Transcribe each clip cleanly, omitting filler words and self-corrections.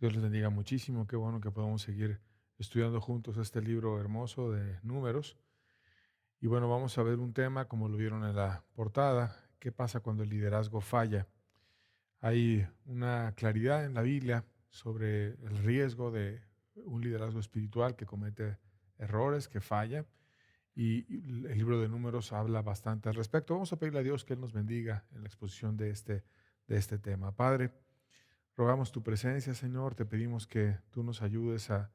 Dios les bendiga muchísimo. Qué bueno que podamos seguir estudiando juntos este libro hermoso de Números. Y bueno, vamos a ver un tema, como lo vieron en la portada, ¿qué pasa cuando el liderazgo falla? Hay una claridad en la Biblia sobre el riesgo de un liderazgo espiritual que comete errores, que falla. Y el libro de Números habla bastante al respecto. Vamos a pedirle a Dios que Él nos bendiga en la exposición de este tema. Padre, rogamos tu presencia, Señor. Te pedimos que tú nos ayudes a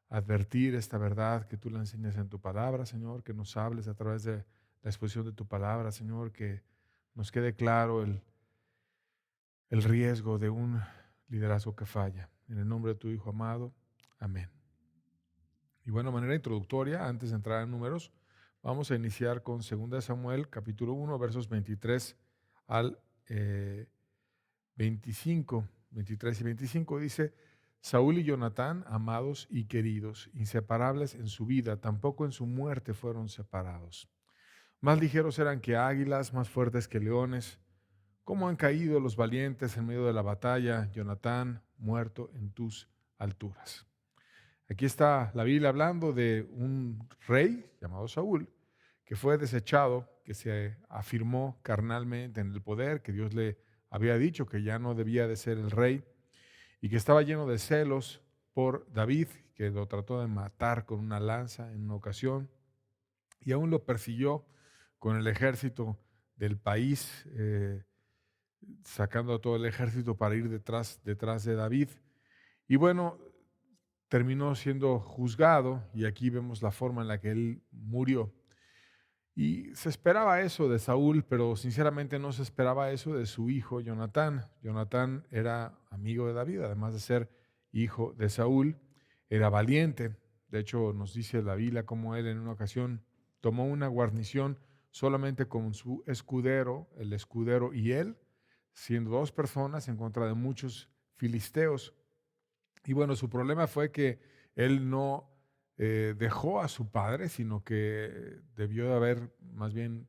advertir esta verdad, que tú la enseñes en tu palabra, Señor, que nos hables a través de la exposición de tu palabra, Señor, que nos quede claro el riesgo de un liderazgo que falla. En el nombre de tu Hijo amado, amén. Y bueno, de manera introductoria, antes de entrar en números, vamos a iniciar con 2 Samuel, capítulo 1, versos 23 al 25, 23 y 25, dice: Saúl y Jonatán, amados y queridos, inseparables en su vida, tampoco en su muerte fueron separados. Más ligeros eran que águilas, más fuertes que leones. ¿Cómo han caído los valientes en medio de la batalla, Jonatán, muerto en tus alturas? Aquí está la Biblia hablando de un rey llamado Saúl, que fue desechado, que se afirmó carnalmente en el poder, que Dios le había dicho que ya no debía de ser el rey, y que estaba lleno de celos por David, que lo trató de matar con una lanza en una ocasión, y aún lo persiguió con el ejército del país, sacando a todo el ejército para ir detrás de David. Y bueno, terminó siendo juzgado, y aquí vemos la forma en la que él murió. Y se esperaba eso de Saúl, pero sinceramente no se esperaba eso de su hijo Jonatán. Jonatán era amigo de David, además de ser hijo de Saúl, era valiente. De hecho, nos dice la Biblia cómo él en una ocasión tomó una guarnición solamente con su escudero, el escudero y él, siendo dos personas en contra de muchos filisteos. Y bueno, su problema fue que él no dejó a su padre, sino que debió de haber más bien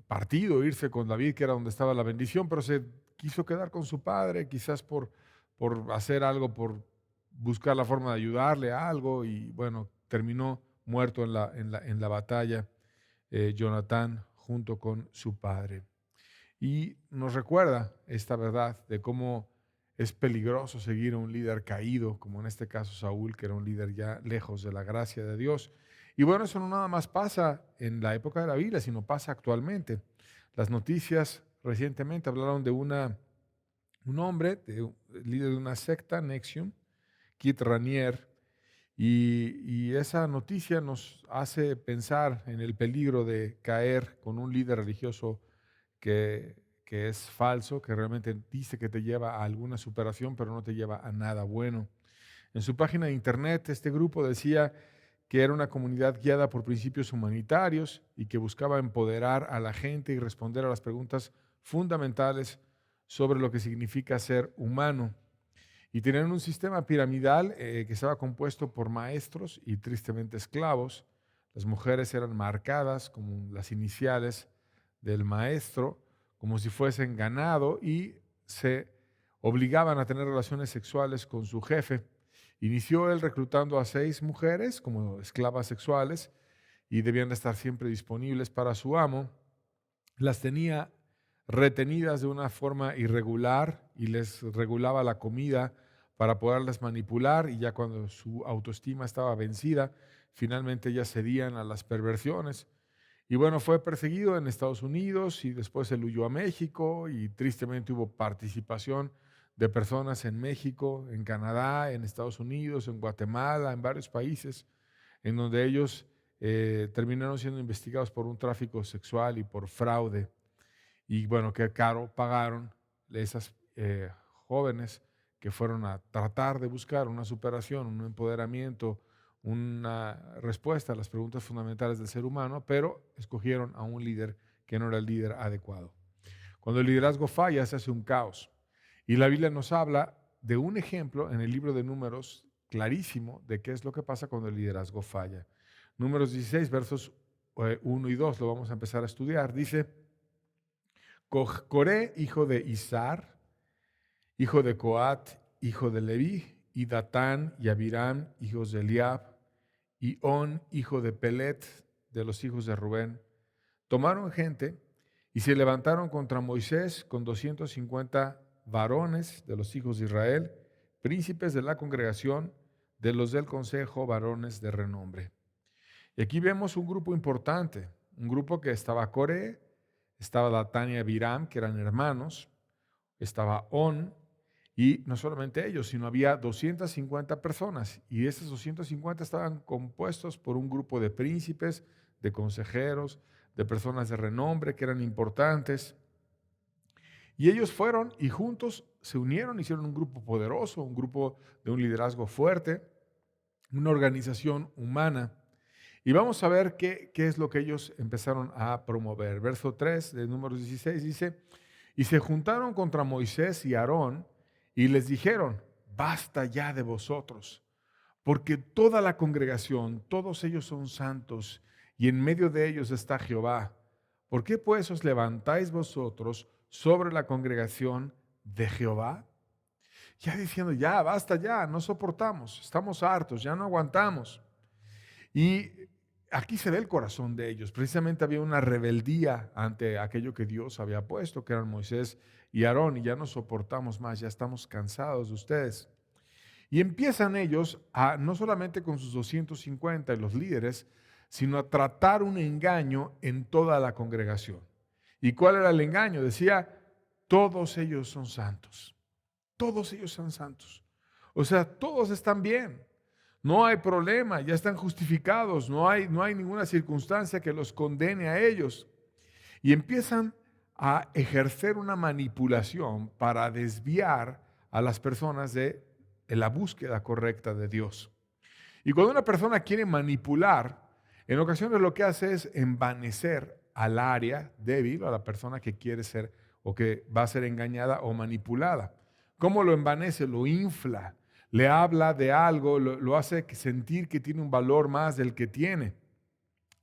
partido, irse con David, que era donde estaba la bendición, pero se quiso quedar con su padre, quizás por hacer algo, por buscar la forma de ayudarle a algo, y bueno, terminó muerto en la batalla, Jonatán, junto con su padre. Y nos recuerda esta verdad de cómo es peligroso seguir a un líder caído, como en este caso Saúl, que era un líder ya lejos de la gracia de Dios. Y bueno, eso no nada más pasa en la época de la Biblia, sino pasa actualmente. Las noticias recientemente hablaron de un hombre, líder de una secta, Nexium, Kit Ranier, y esa noticia nos hace pensar en el peligro de caer con un líder religioso que es falso, que realmente dice que te lleva a alguna superación, pero no te lleva a nada bueno. En su página de internet, este grupo decía que era una comunidad guiada por principios humanitarios y que buscaba empoderar a la gente y responder a las preguntas fundamentales sobre lo que significa ser humano. Y tenían un sistema piramidal que estaba compuesto por maestros y tristemente esclavos. Las mujeres eran marcadas como las iniciales del maestro, como si fuesen ganado, y se obligaban a tener relaciones sexuales con su jefe. Inició él reclutando a 6 mujeres como esclavas sexuales y debían de estar siempre disponibles para su amo. Las tenía retenidas de una forma irregular y les regulaba la comida para poderlas manipular, y ya cuando su autoestima estaba vencida, finalmente ellas cedían a las perversiones. Y bueno, fue perseguido en Estados Unidos y después él huyó a México, y tristemente hubo participación de personas en México, en Canadá, en Estados Unidos, en Guatemala, en varios países, en donde ellos terminaron siendo investigados por un tráfico sexual y por fraude. Y bueno, qué caro pagaron esas jóvenes que fueron a tratar de buscar una superación, un empoderamiento, una respuesta a las preguntas fundamentales del ser humano, pero escogieron a un líder que no era el líder adecuado. Cuando el liderazgo falla, se hace un caos. Y la Biblia nos habla de un ejemplo en el libro de Números clarísimo de qué es lo que pasa cuando el liderazgo falla. Números 16, versos 1 y 2, lo vamos a empezar a estudiar. Dice: Coré, hijo de Izar, hijo de Coat, hijo de Leví, y Datán y Abiram, hijos de Eliab, y On, hijo de Pelet, de los hijos de Rubén, tomaron gente y se levantaron contra Moisés con 250 varones de los hijos de Israel, príncipes de la congregación, de los del consejo, varones de renombre. Y aquí vemos un grupo importante, un grupo que estaba Coré, estaba Datán y Abiram, que eran hermanos, estaba On, y no solamente ellos, sino había 250 personas, y esas 250 estaban compuestos por un grupo de príncipes, de consejeros, de personas de renombre que eran importantes. Y ellos fueron y juntos se unieron, hicieron un grupo poderoso, un grupo de un liderazgo fuerte, una organización humana. Y vamos a ver qué es lo que ellos empezaron a promover. Verso 3 de Números 16 dice, y se juntaron contra Moisés y Aarón y les dijeron, basta ya de vosotros, porque toda la congregación, todos ellos son santos y en medio de ellos está Jehová. ¿Por qué pues os levantáis vosotros sobre la congregación de Jehová? Ya diciendo, ya, basta ya, no soportamos, estamos hartos, ya no aguantamos. Y aquí se ve el corazón de ellos. Precisamente había una rebeldía ante aquello que Dios había puesto, que eran Moisés y Aarón, y ya no soportamos más, ya estamos cansados de ustedes. Y empiezan ellos a, no solamente con sus 250 y los líderes, sino a tratar un engaño en toda la congregación. ¿Y cuál era el engaño? Decía, todos ellos son santos. Todos ellos son santos. O sea, todos están bien. No hay problema, ya están justificados. No hay ninguna circunstancia que los condene a ellos. Y empiezan a ejercer una manipulación para desviar a las personas de la búsqueda correcta de Dios. Y cuando una persona quiere manipular, en ocasiones lo que hace es envanecer al área débil, a la persona que quiere ser o que va a ser engañada o manipulada. ¿Cómo lo envanece? Lo infla, le habla de algo, lo hace sentir que tiene un valor más del que tiene.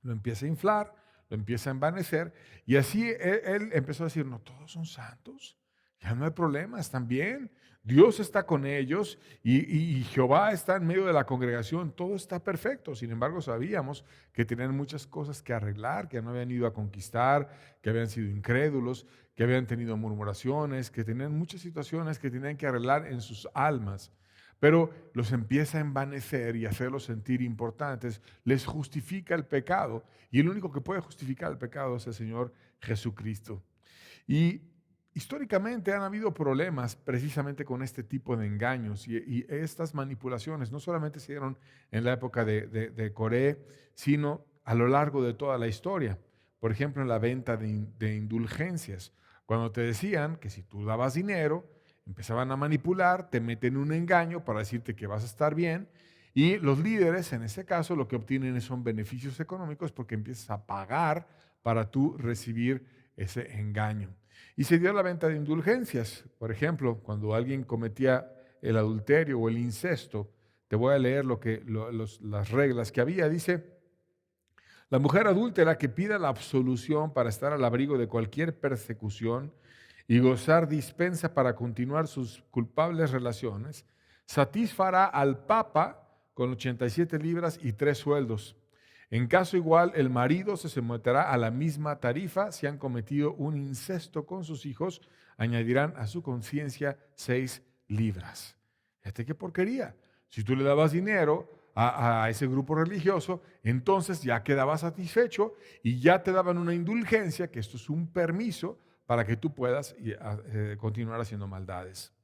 Lo empieza a inflar, lo empieza a envanecer y así él empezó a decir, no, todos son santos, ya no hay problema, están bien. Dios está con ellos y Jehová está en medio de la congregación, todo está perfecto. Sin embargo, sabíamos que tenían muchas cosas que arreglar, que no habían ido a conquistar, que habían sido incrédulos, que habían tenido murmuraciones, que tenían muchas situaciones que tenían que arreglar en sus almas. Pero los empieza a envanecer y a hacerlos sentir importantes, les justifica el pecado. Y el único que puede justificar el pecado es el Señor Jesucristo. Y históricamente han habido problemas precisamente con este tipo de engaños y estas manipulaciones no solamente se dieron en la época de Coré, sino a lo largo de toda la historia. Por ejemplo, en la venta de indulgencias, cuando te decían que si tú dabas dinero, empezaban a manipular, te meten un engaño para decirte que vas a estar bien y los líderes en ese caso lo que obtienen son beneficios económicos porque empiezas a pagar para tú recibir ese engaño. Y se dio la venta de indulgencias. Por ejemplo, cuando alguien cometía el adulterio o el incesto, te voy a leer las reglas que había. Dice, la mujer adúltera que pida la absolución para estar al abrigo de cualquier persecución y gozar dispensa para continuar sus culpables relaciones, satisfará al papa con 87 libras y 3 sueldos. En caso igual, el marido se someterá a la misma tarifa. Si han cometido un incesto con sus hijos, añadirán a su conciencia 6 libras. Fíjate qué porquería. Si tú le dabas dinero a ese grupo religioso, entonces ya quedaba satisfecho y ya te daban una indulgencia, que esto es un permiso para que tú puedas continuar haciendo maldades.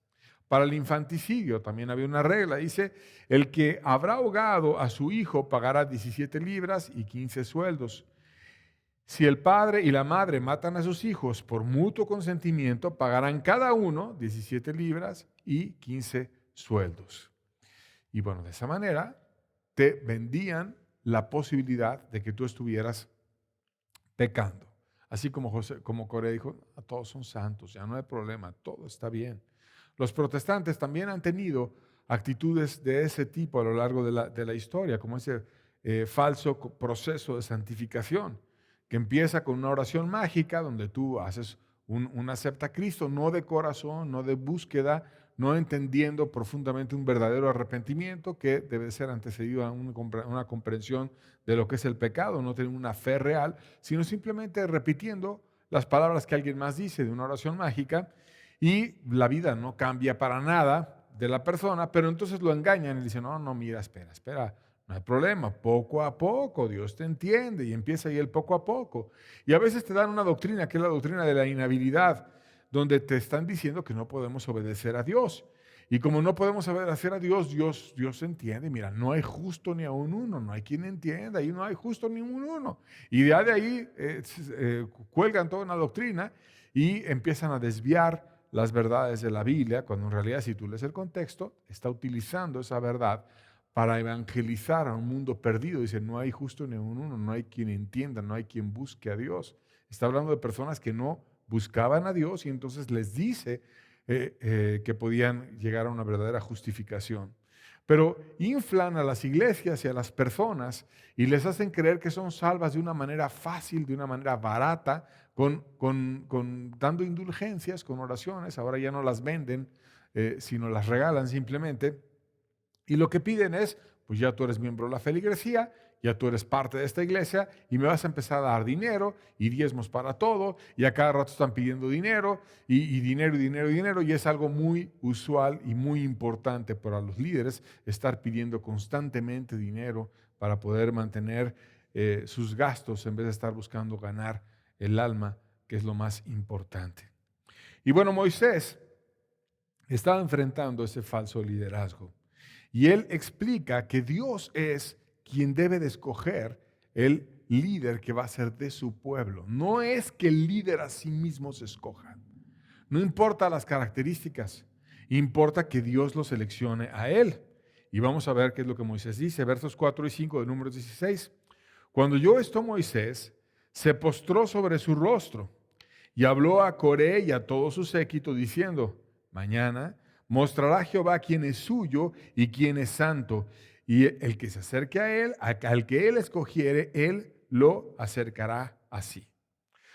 Para el infanticidio también había una regla, dice, el que habrá ahogado a su hijo pagará 17 libras y 15 sueldos. Si el padre y la madre matan a sus hijos por mutuo consentimiento, pagarán cada uno 17 libras y 15 sueldos. Y bueno, de esa manera te vendían la posibilidad de que tú estuvieras pecando. Así como Coré dijo, todos son santos, ya no hay problema, todo está bien. Los protestantes también han tenido actitudes de ese tipo a lo largo de la historia, como ese falso proceso de santificación, que empieza con una oración mágica donde tú haces un acepta a Cristo, no de corazón, no de búsqueda, no entendiendo profundamente un verdadero arrepentimiento que debe ser antecedido a una comprensión de lo que es el pecado, no tener una fe real, sino simplemente repitiendo las palabras que alguien más dice de una oración mágica, y la vida no cambia para nada de la persona, pero entonces lo engañan y dicen, no, no, mira, espera, no hay problema, poco a poco, Dios te entiende, y empieza ahí el poco a poco. Y a veces te dan una doctrina que es la doctrina de la inhabilidad, donde te están diciendo que no podemos obedecer a Dios. Y como no podemos obedecer a Dios, Dios entiende. Mira, no hay justo ni a un uno, no hay quien entienda, y no hay justo ni un uno. Y de ahí cuelgan toda una doctrina y empiezan a desviar las verdades de la Biblia, cuando en realidad, si tú lees el contexto, está utilizando esa verdad para evangelizar a un mundo perdido. Dice, no hay justo ni un uno, no hay quien entienda, no hay quien busque a Dios. Está hablando de personas que no buscaban a Dios, y entonces les dice que podían llegar a una verdadera justificación. Pero inflan a las iglesias y a las personas y les hacen creer que son salvas de una manera fácil, de una manera barata, dando indulgencias, con oraciones. Ahora ya no las venden, sino las regalan simplemente. Y lo que piden es, pues ya tú eres miembro de la feligresía, ya tú eres parte de esta iglesia y me vas a empezar a dar dinero y diezmos para todo, y a cada rato están pidiendo dinero y dinero y dinero y dinero, y es algo muy usual y muy importante para los líderes estar pidiendo constantemente dinero para poder mantener sus gastos en vez de estar buscando ganar el alma, que es lo más importante. Y bueno, Moisés estaba enfrentando ese falso liderazgo. Y él explica que Dios es quien debe de escoger el líder que va a ser de su pueblo. No es que el líder a sí mismo se escoja. No importa las características, importa que Dios lo seleccione a él. Y vamos a ver qué es lo que Moisés dice, versos 4 y 5 de Números 16. Cuando oyó esto Moisés, se postró sobre su rostro y habló a Coré y a todo su séquito diciendo, mañana mostrará Jehová quién es suyo y quién es santo, y el que se acerque a él, al que él escogiere, él lo acercará así.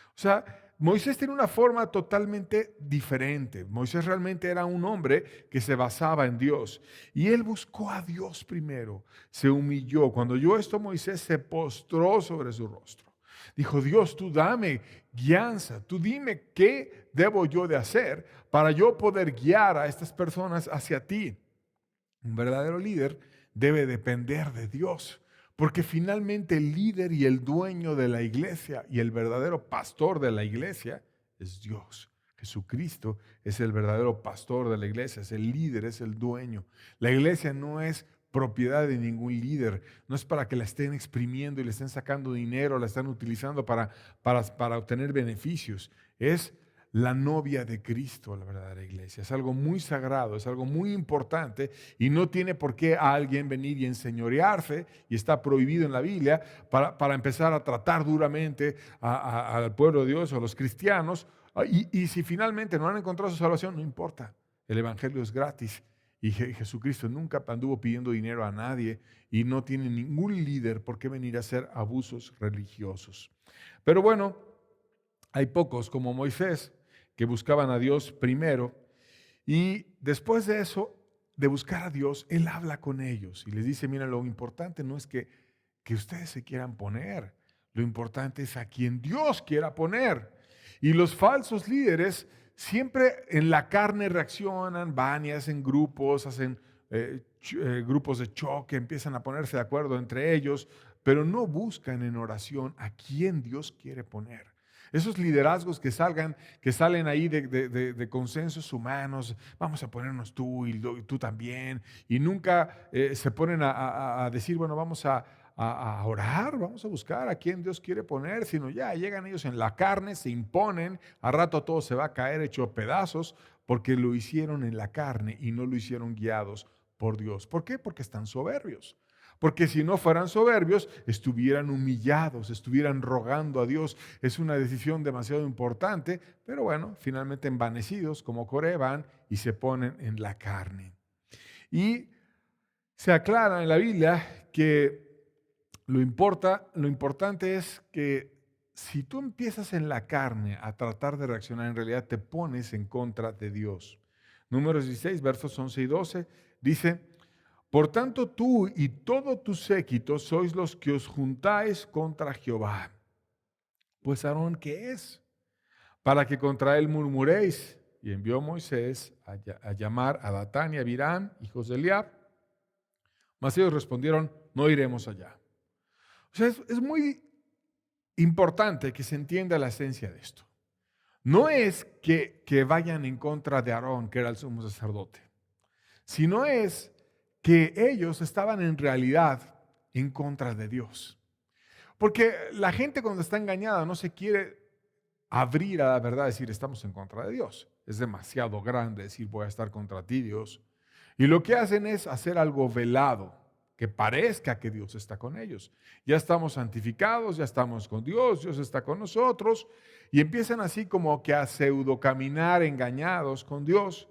O sea, Moisés tiene una forma totalmente diferente. Moisés realmente era un hombre que se basaba en Dios. Y él buscó a Dios primero, se humilló. Cuando oyó esto, Moisés se postró sobre su rostro. Dijo, Dios, tú dame guianza, tú dime qué debo yo de hacer para yo poder guiar a estas personas hacia ti. Un verdadero líder debe depender de Dios. Porque finalmente el líder y el dueño de la iglesia y el verdadero pastor de la iglesia es Dios. Jesucristo es el verdadero pastor de la iglesia, es el líder, es el dueño. La iglesia no es propiedad de ningún líder, no es para que la estén exprimiendo y le estén sacando dinero, la están utilizando para obtener beneficios. Es la novia de Cristo, la verdadera iglesia. Es algo muy sagrado, es algo muy importante, y no tiene por qué alguien venir y enseñorearse, y está prohibido en la Biblia, para empezar a tratar duramente al pueblo de Dios o a los cristianos. Y si finalmente no han encontrado su salvación, no importa. El evangelio es gratis. Y Jesucristo nunca anduvo pidiendo dinero a nadie, y no tiene ningún líder por qué venir a hacer abusos religiosos. Pero bueno, hay pocos como Moisés que buscaban a Dios primero, y después de eso, de buscar a Dios, Él habla con ellos y les dice, mira, lo importante no es que ustedes se quieran poner, lo importante es a quien Dios quiera poner. Y los falsos líderes siempre en la carne reaccionan, van y hacen grupos, hacen grupos de choque, empiezan a ponerse de acuerdo entre ellos, pero no buscan en oración a quien Dios quiere poner. Esos liderazgos que salen ahí de consensos humanos, vamos a ponernos tú y tú también, y nunca se ponen a decir, bueno, vamos a orar, vamos a buscar a quien Dios quiere poner, sino ya llegan ellos en la carne, se imponen, a rato todo se va a caer hecho pedazos, porque lo hicieron en la carne y no lo hicieron guiados por Dios. ¿Por qué? Porque están soberbios. Porque si no fueran soberbios, estuvieran humillados, estuvieran rogando a Dios. Es una decisión demasiado importante, pero bueno, finalmente envanecidos como Coré van y se ponen en la carne. Y se aclara en la Biblia que lo importante es que si tú empiezas en la carne a tratar de reaccionar, en realidad te pones en contra de Dios. Números 16, versos 11 y 12, dice: por tanto tú y todo tu séquito sois los que os juntáis contra Jehová. Pues Aarón, ¿qué es? Para que contra él murmuréis. Y envió Moisés a llamar a Datán y a Abiram, hijos de Eliab. Mas ellos respondieron: no iremos allá. O sea, es muy importante que se entienda la esencia de esto. No es que vayan en contra de Aarón, que era el sumo sacerdote, sino es que ellos estaban en realidad en contra de Dios. Porque la gente cuando está engañada no se quiere abrir a la verdad, decir estamos en contra de Dios. Es demasiado grande decir voy a estar contra ti, Dios. Y lo que hacen es hacer algo velado, que parezca que Dios está con ellos. Ya estamos santificados, ya estamos con Dios, Dios está con nosotros, y empiezan así como que a pseudo caminar engañados con Dios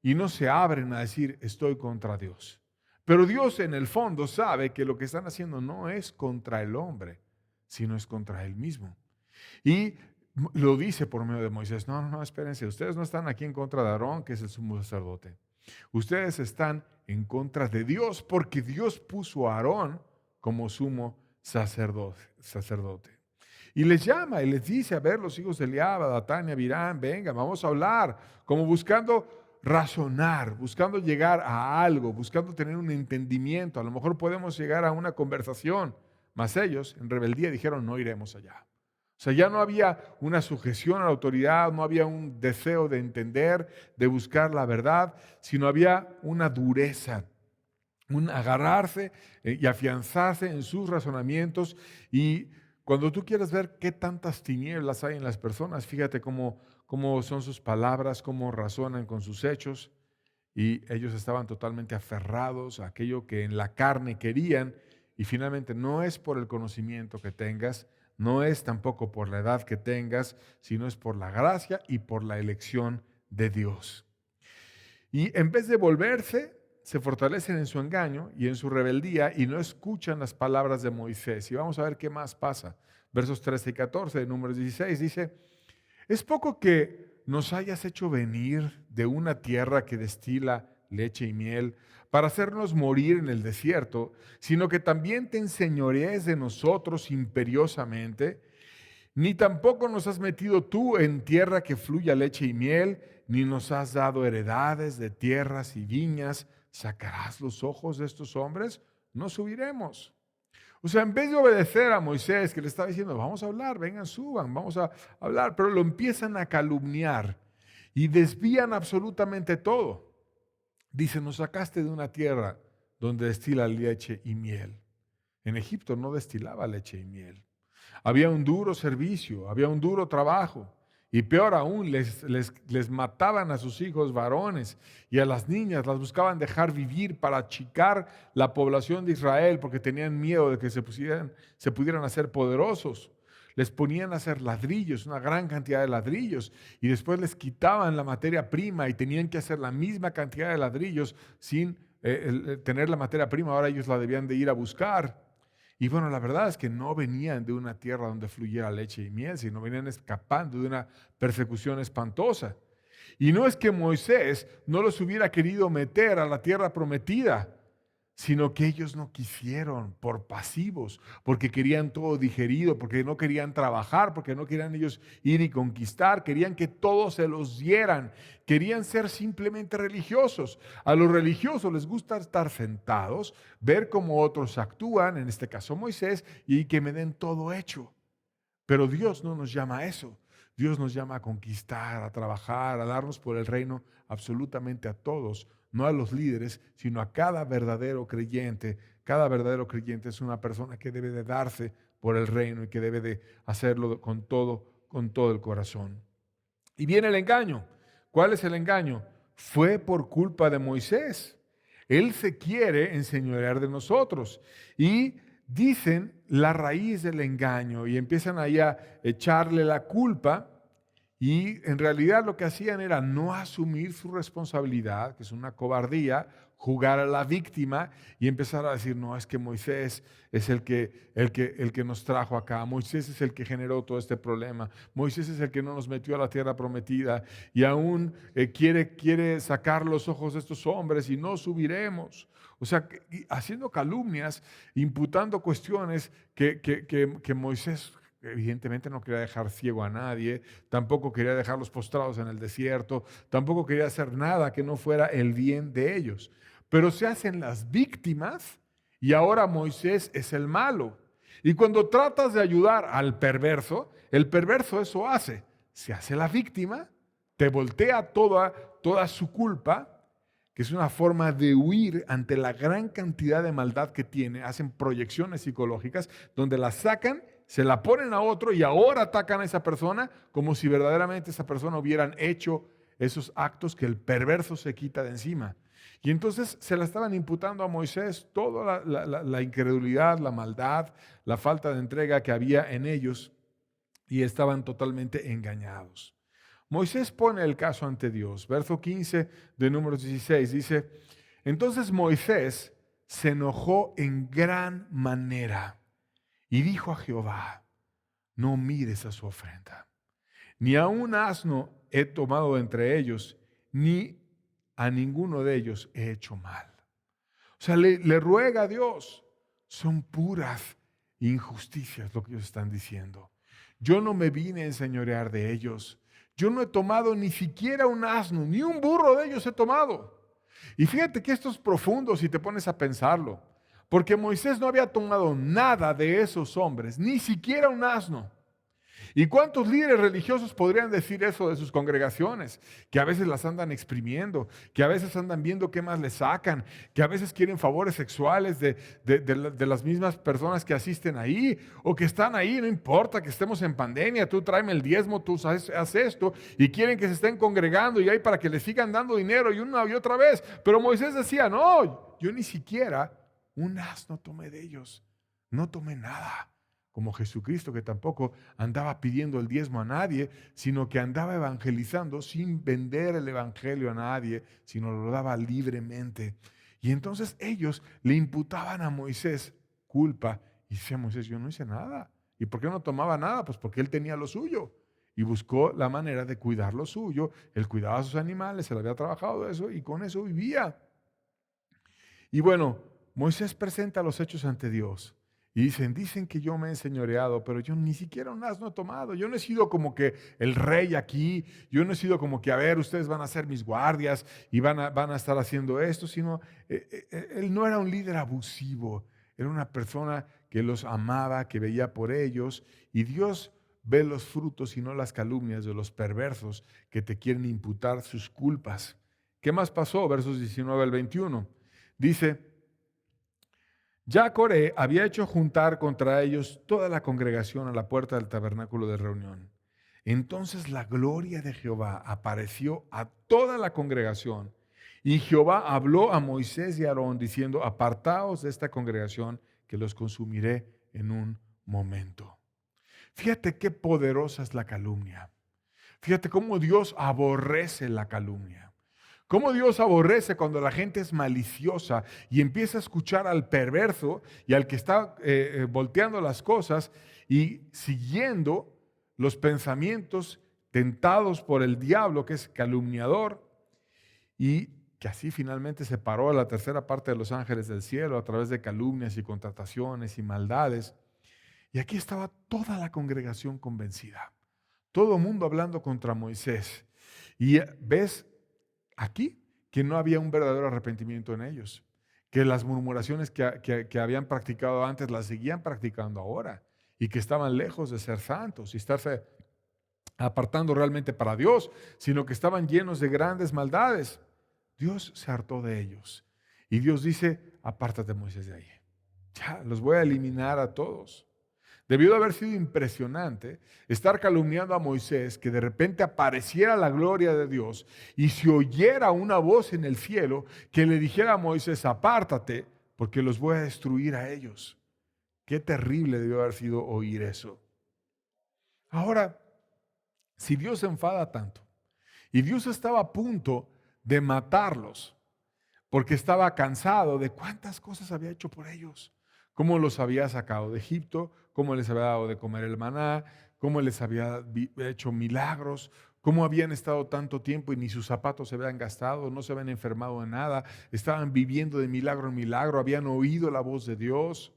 y no se abren a decir estoy contra Dios. Pero Dios en el fondo sabe que lo que están haciendo no es contra el hombre, sino es contra él mismo. Y lo dice por medio de Moisés: no, espérense, ustedes no están aquí en contra de Aarón, que es el sumo sacerdote. Ustedes están en contra de Dios porque Dios puso a Aarón como sumo sacerdote. Y les llama y les dice: a ver, los hijos de Eliab, Datán y Abiram, venga, vamos a hablar, como buscando razonar, buscando llegar a algo, buscando tener un entendimiento. A lo mejor podemos llegar a una conversación. Mas ellos en rebeldía dijeron: no iremos allá. O sea, ya no había una sujeción a la autoridad, no había un deseo de entender, de buscar la verdad, sino había una dureza, un agarrarse y afianzarse en sus razonamientos. Y cuando tú quieres ver qué tantas tinieblas hay en las personas, fíjate cómo son sus palabras, cómo razonan con sus hechos. Y ellos estaban totalmente aferrados a aquello que en la carne querían. Y finalmente no es por el conocimiento que tengas, no es tampoco por la edad que tengas, sino es por la gracia y por la elección de Dios. Y en vez de volverse, se fortalecen en su engaño y en su rebeldía y no escuchan las palabras de Moisés. Y vamos a ver qué más pasa. Versos 13 y 14 de Números 16 dice: es poco que nos hayas hecho venir de una tierra que destila leche y miel para hacernos morir en el desierto, sino que también te enseñorees de nosotros imperiosamente. Ni tampoco nos has metido tú en tierra que fluya leche y miel, ni nos has dado heredades de tierras y viñas. ¿Sacarás los ojos de estos hombres? No subiremos. O sea, en vez de obedecer a Moisés, que le estaba diciendo: vamos a hablar, vengan, suban, vamos a hablar, pero lo empiezan a calumniar y desvían absolutamente todo. Dice: nos sacaste de una tierra donde destila leche y miel. En Egipto no destilaba leche y miel. Había un duro servicio, había un duro trabajo. Y peor aún, les mataban a sus hijos varones y a las niñas las buscaban dejar vivir para achicar la población de Israel porque tenían miedo de que se pudieran hacer poderosos. Les ponían a hacer ladrillos, una gran cantidad de ladrillos, y después les quitaban la materia prima y tenían que hacer la misma cantidad de ladrillos sin tener la materia prima. Ahora ellos la debían de ir a buscar. Y bueno, la verdad es que no venían de una tierra donde fluyera leche y miel, sino venían escapando de una persecución espantosa. Y no es que Moisés no los hubiera querido meter a la tierra prometida, sino que ellos no quisieron por pasivos, porque querían todo digerido, porque no querían trabajar, porque no querían ellos ir y conquistar, querían que todo se los dieran, querían ser simplemente religiosos. A los religiosos les gusta estar sentados, ver cómo otros actúan, en este caso Moisés, y que me den todo hecho. Pero Dios no nos llama a eso. Dios nos llama a conquistar, a trabajar, a darnos por el reino absolutamente a todos. No a los líderes, sino a cada verdadero creyente. Cada verdadero creyente es una persona que debe de darse por el reino y que debe de hacerlo con todo el corazón. Y viene el engaño. ¿Cuál es el engaño? Fue por culpa de Moisés. Él se quiere enseñorear de nosotros. Y dicen la raíz del engaño y empiezan ahí a echarle la culpa. Y en realidad lo que hacían era no asumir su responsabilidad, que es una cobardía, jugar a la víctima y empezar a decir, no, es que Moisés es el que nos trajo acá, Moisés es el que generó todo este problema, Moisés es el que no nos metió a la tierra prometida y aún quiere sacar los ojos de estos hombres y no subiremos. O sea, haciendo calumnias, imputando cuestiones que Moisés evidentemente no quería dejar ciego a nadie, tampoco quería dejarlos postrados en el desierto, tampoco quería hacer nada que no fuera el bien de ellos. Pero se hacen las víctimas y ahora Moisés es el malo. Y cuando tratas de ayudar al perverso, el perverso eso hace. Se hace la víctima, te voltea toda su culpa, que es una forma de huir ante la gran cantidad de maldad que tiene. Hacen proyecciones psicológicas donde la sacan, se la ponen a otro y ahora atacan a esa persona como si verdaderamente esa persona hubieran hecho esos actos que el perverso se quita de encima. Y entonces se la estaban imputando a Moisés toda la incredulidad, la maldad, la falta de entrega que había en ellos y estaban totalmente engañados. Moisés pone el caso ante Dios. Verso 15 de Números 16 dice, entonces Moisés se enojó en gran manera y dijo a Jehová, no mires a su ofrenda, ni a un asno he tomado entre ellos, ni a ninguno de ellos he hecho mal. O sea, le ruega a Dios, son puras injusticias lo que ellos están diciendo. Yo no me vine a enseñorear de ellos. Yo no he tomado ni siquiera un asno, ni un burro de ellos he tomado. Y fíjate que esto es profundo si te pones a pensarlo, porque Moisés no había tomado nada de esos hombres, ni siquiera un asno. ¿Y cuántos líderes religiosos podrían decir eso de sus congregaciones? Que a veces las andan exprimiendo, que a veces andan viendo qué más les sacan, que a veces quieren favores sexuales de las mismas personas que asisten ahí o que están ahí, no importa que estemos en pandemia, tú tráeme el diezmo, tú haz esto y quieren que se estén congregando y hay para que les sigan dando dinero y una y otra vez. Pero Moisés decía, no, yo ni siquiera un asno tomé de ellos, no tomé nada. Como Jesucristo, que tampoco andaba pidiendo el diezmo a nadie, sino que andaba evangelizando sin vender el evangelio a nadie, sino lo daba libremente. Y entonces ellos le imputaban a Moisés culpa. Y decía Moisés, yo no hice nada. ¿Y por qué no tomaba nada? Pues porque él tenía lo suyo. Y buscó la manera de cuidar lo suyo. Él cuidaba a sus animales, se le había trabajado eso y con eso vivía. Y bueno, Moisés presenta los hechos ante Dios. Y dicen que yo me he enseñoreado, pero yo ni siquiera un asno he tomado. Yo no he sido como que el rey aquí. Yo no he sido como que, a ver, ustedes van a ser mis guardias y van a estar haciendo esto, sino él no era un líder abusivo. Era una persona que los amaba, que veía por ellos. Y Dios ve los frutos y no las calumnias de los perversos que te quieren imputar sus culpas. ¿Qué más pasó? Versos 19 al 21. Dice, ya Coré había hecho juntar contra ellos toda la congregación a la puerta del tabernáculo de reunión. Entonces la gloria de Jehová apareció a toda la congregación y Jehová habló a Moisés y a Aarón diciendo, apartaos de esta congregación que los consumiré en un momento. Fíjate qué poderosa es la calumnia. Fíjate cómo Dios aborrece la calumnia. Cómo Dios aborrece cuando la gente es maliciosa y empieza a escuchar al perverso y al que está volteando las cosas y siguiendo los pensamientos tentados por el diablo, que es calumniador, y que así finalmente separó a la tercera parte de los ángeles del cielo a través de calumnias y contrataciones y maldades. Y aquí estaba toda la congregación convencida, todo el mundo hablando contra Moisés. Y ves aquí que no había un verdadero arrepentimiento en ellos, que las murmuraciones que habían practicado antes las seguían practicando ahora y que estaban lejos de ser santos y estarse apartando realmente para Dios, sino que estaban llenos de grandes maldades. Dios se hartó de ellos y Dios dice, apártate Moisés de ahí, ya los voy a eliminar a todos. Debió de haber sido impresionante estar calumniando a Moisés, que de repente apareciera la gloria de Dios y se oyera una voz en el cielo que le dijera a Moisés, apártate porque los voy a destruir a ellos. Qué terrible debió haber sido oír eso. Ahora, si Dios se enfada tanto y Dios estaba a punto de matarlos, porque estaba cansado de cuántas cosas había hecho por ellos, cómo los había sacado de Egipto, cómo les había dado de comer el maná, cómo les había hecho milagros, cómo habían estado tanto tiempo y ni sus zapatos se habían gastado, no se habían enfermado de nada, estaban viviendo de milagro en milagro, habían oído la voz de Dios,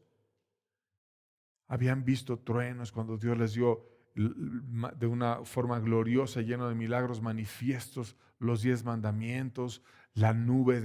habían visto truenos cuando Dios les dio de una forma gloriosa, lleno de milagros manifiestos, los 10 mandamientos, la nube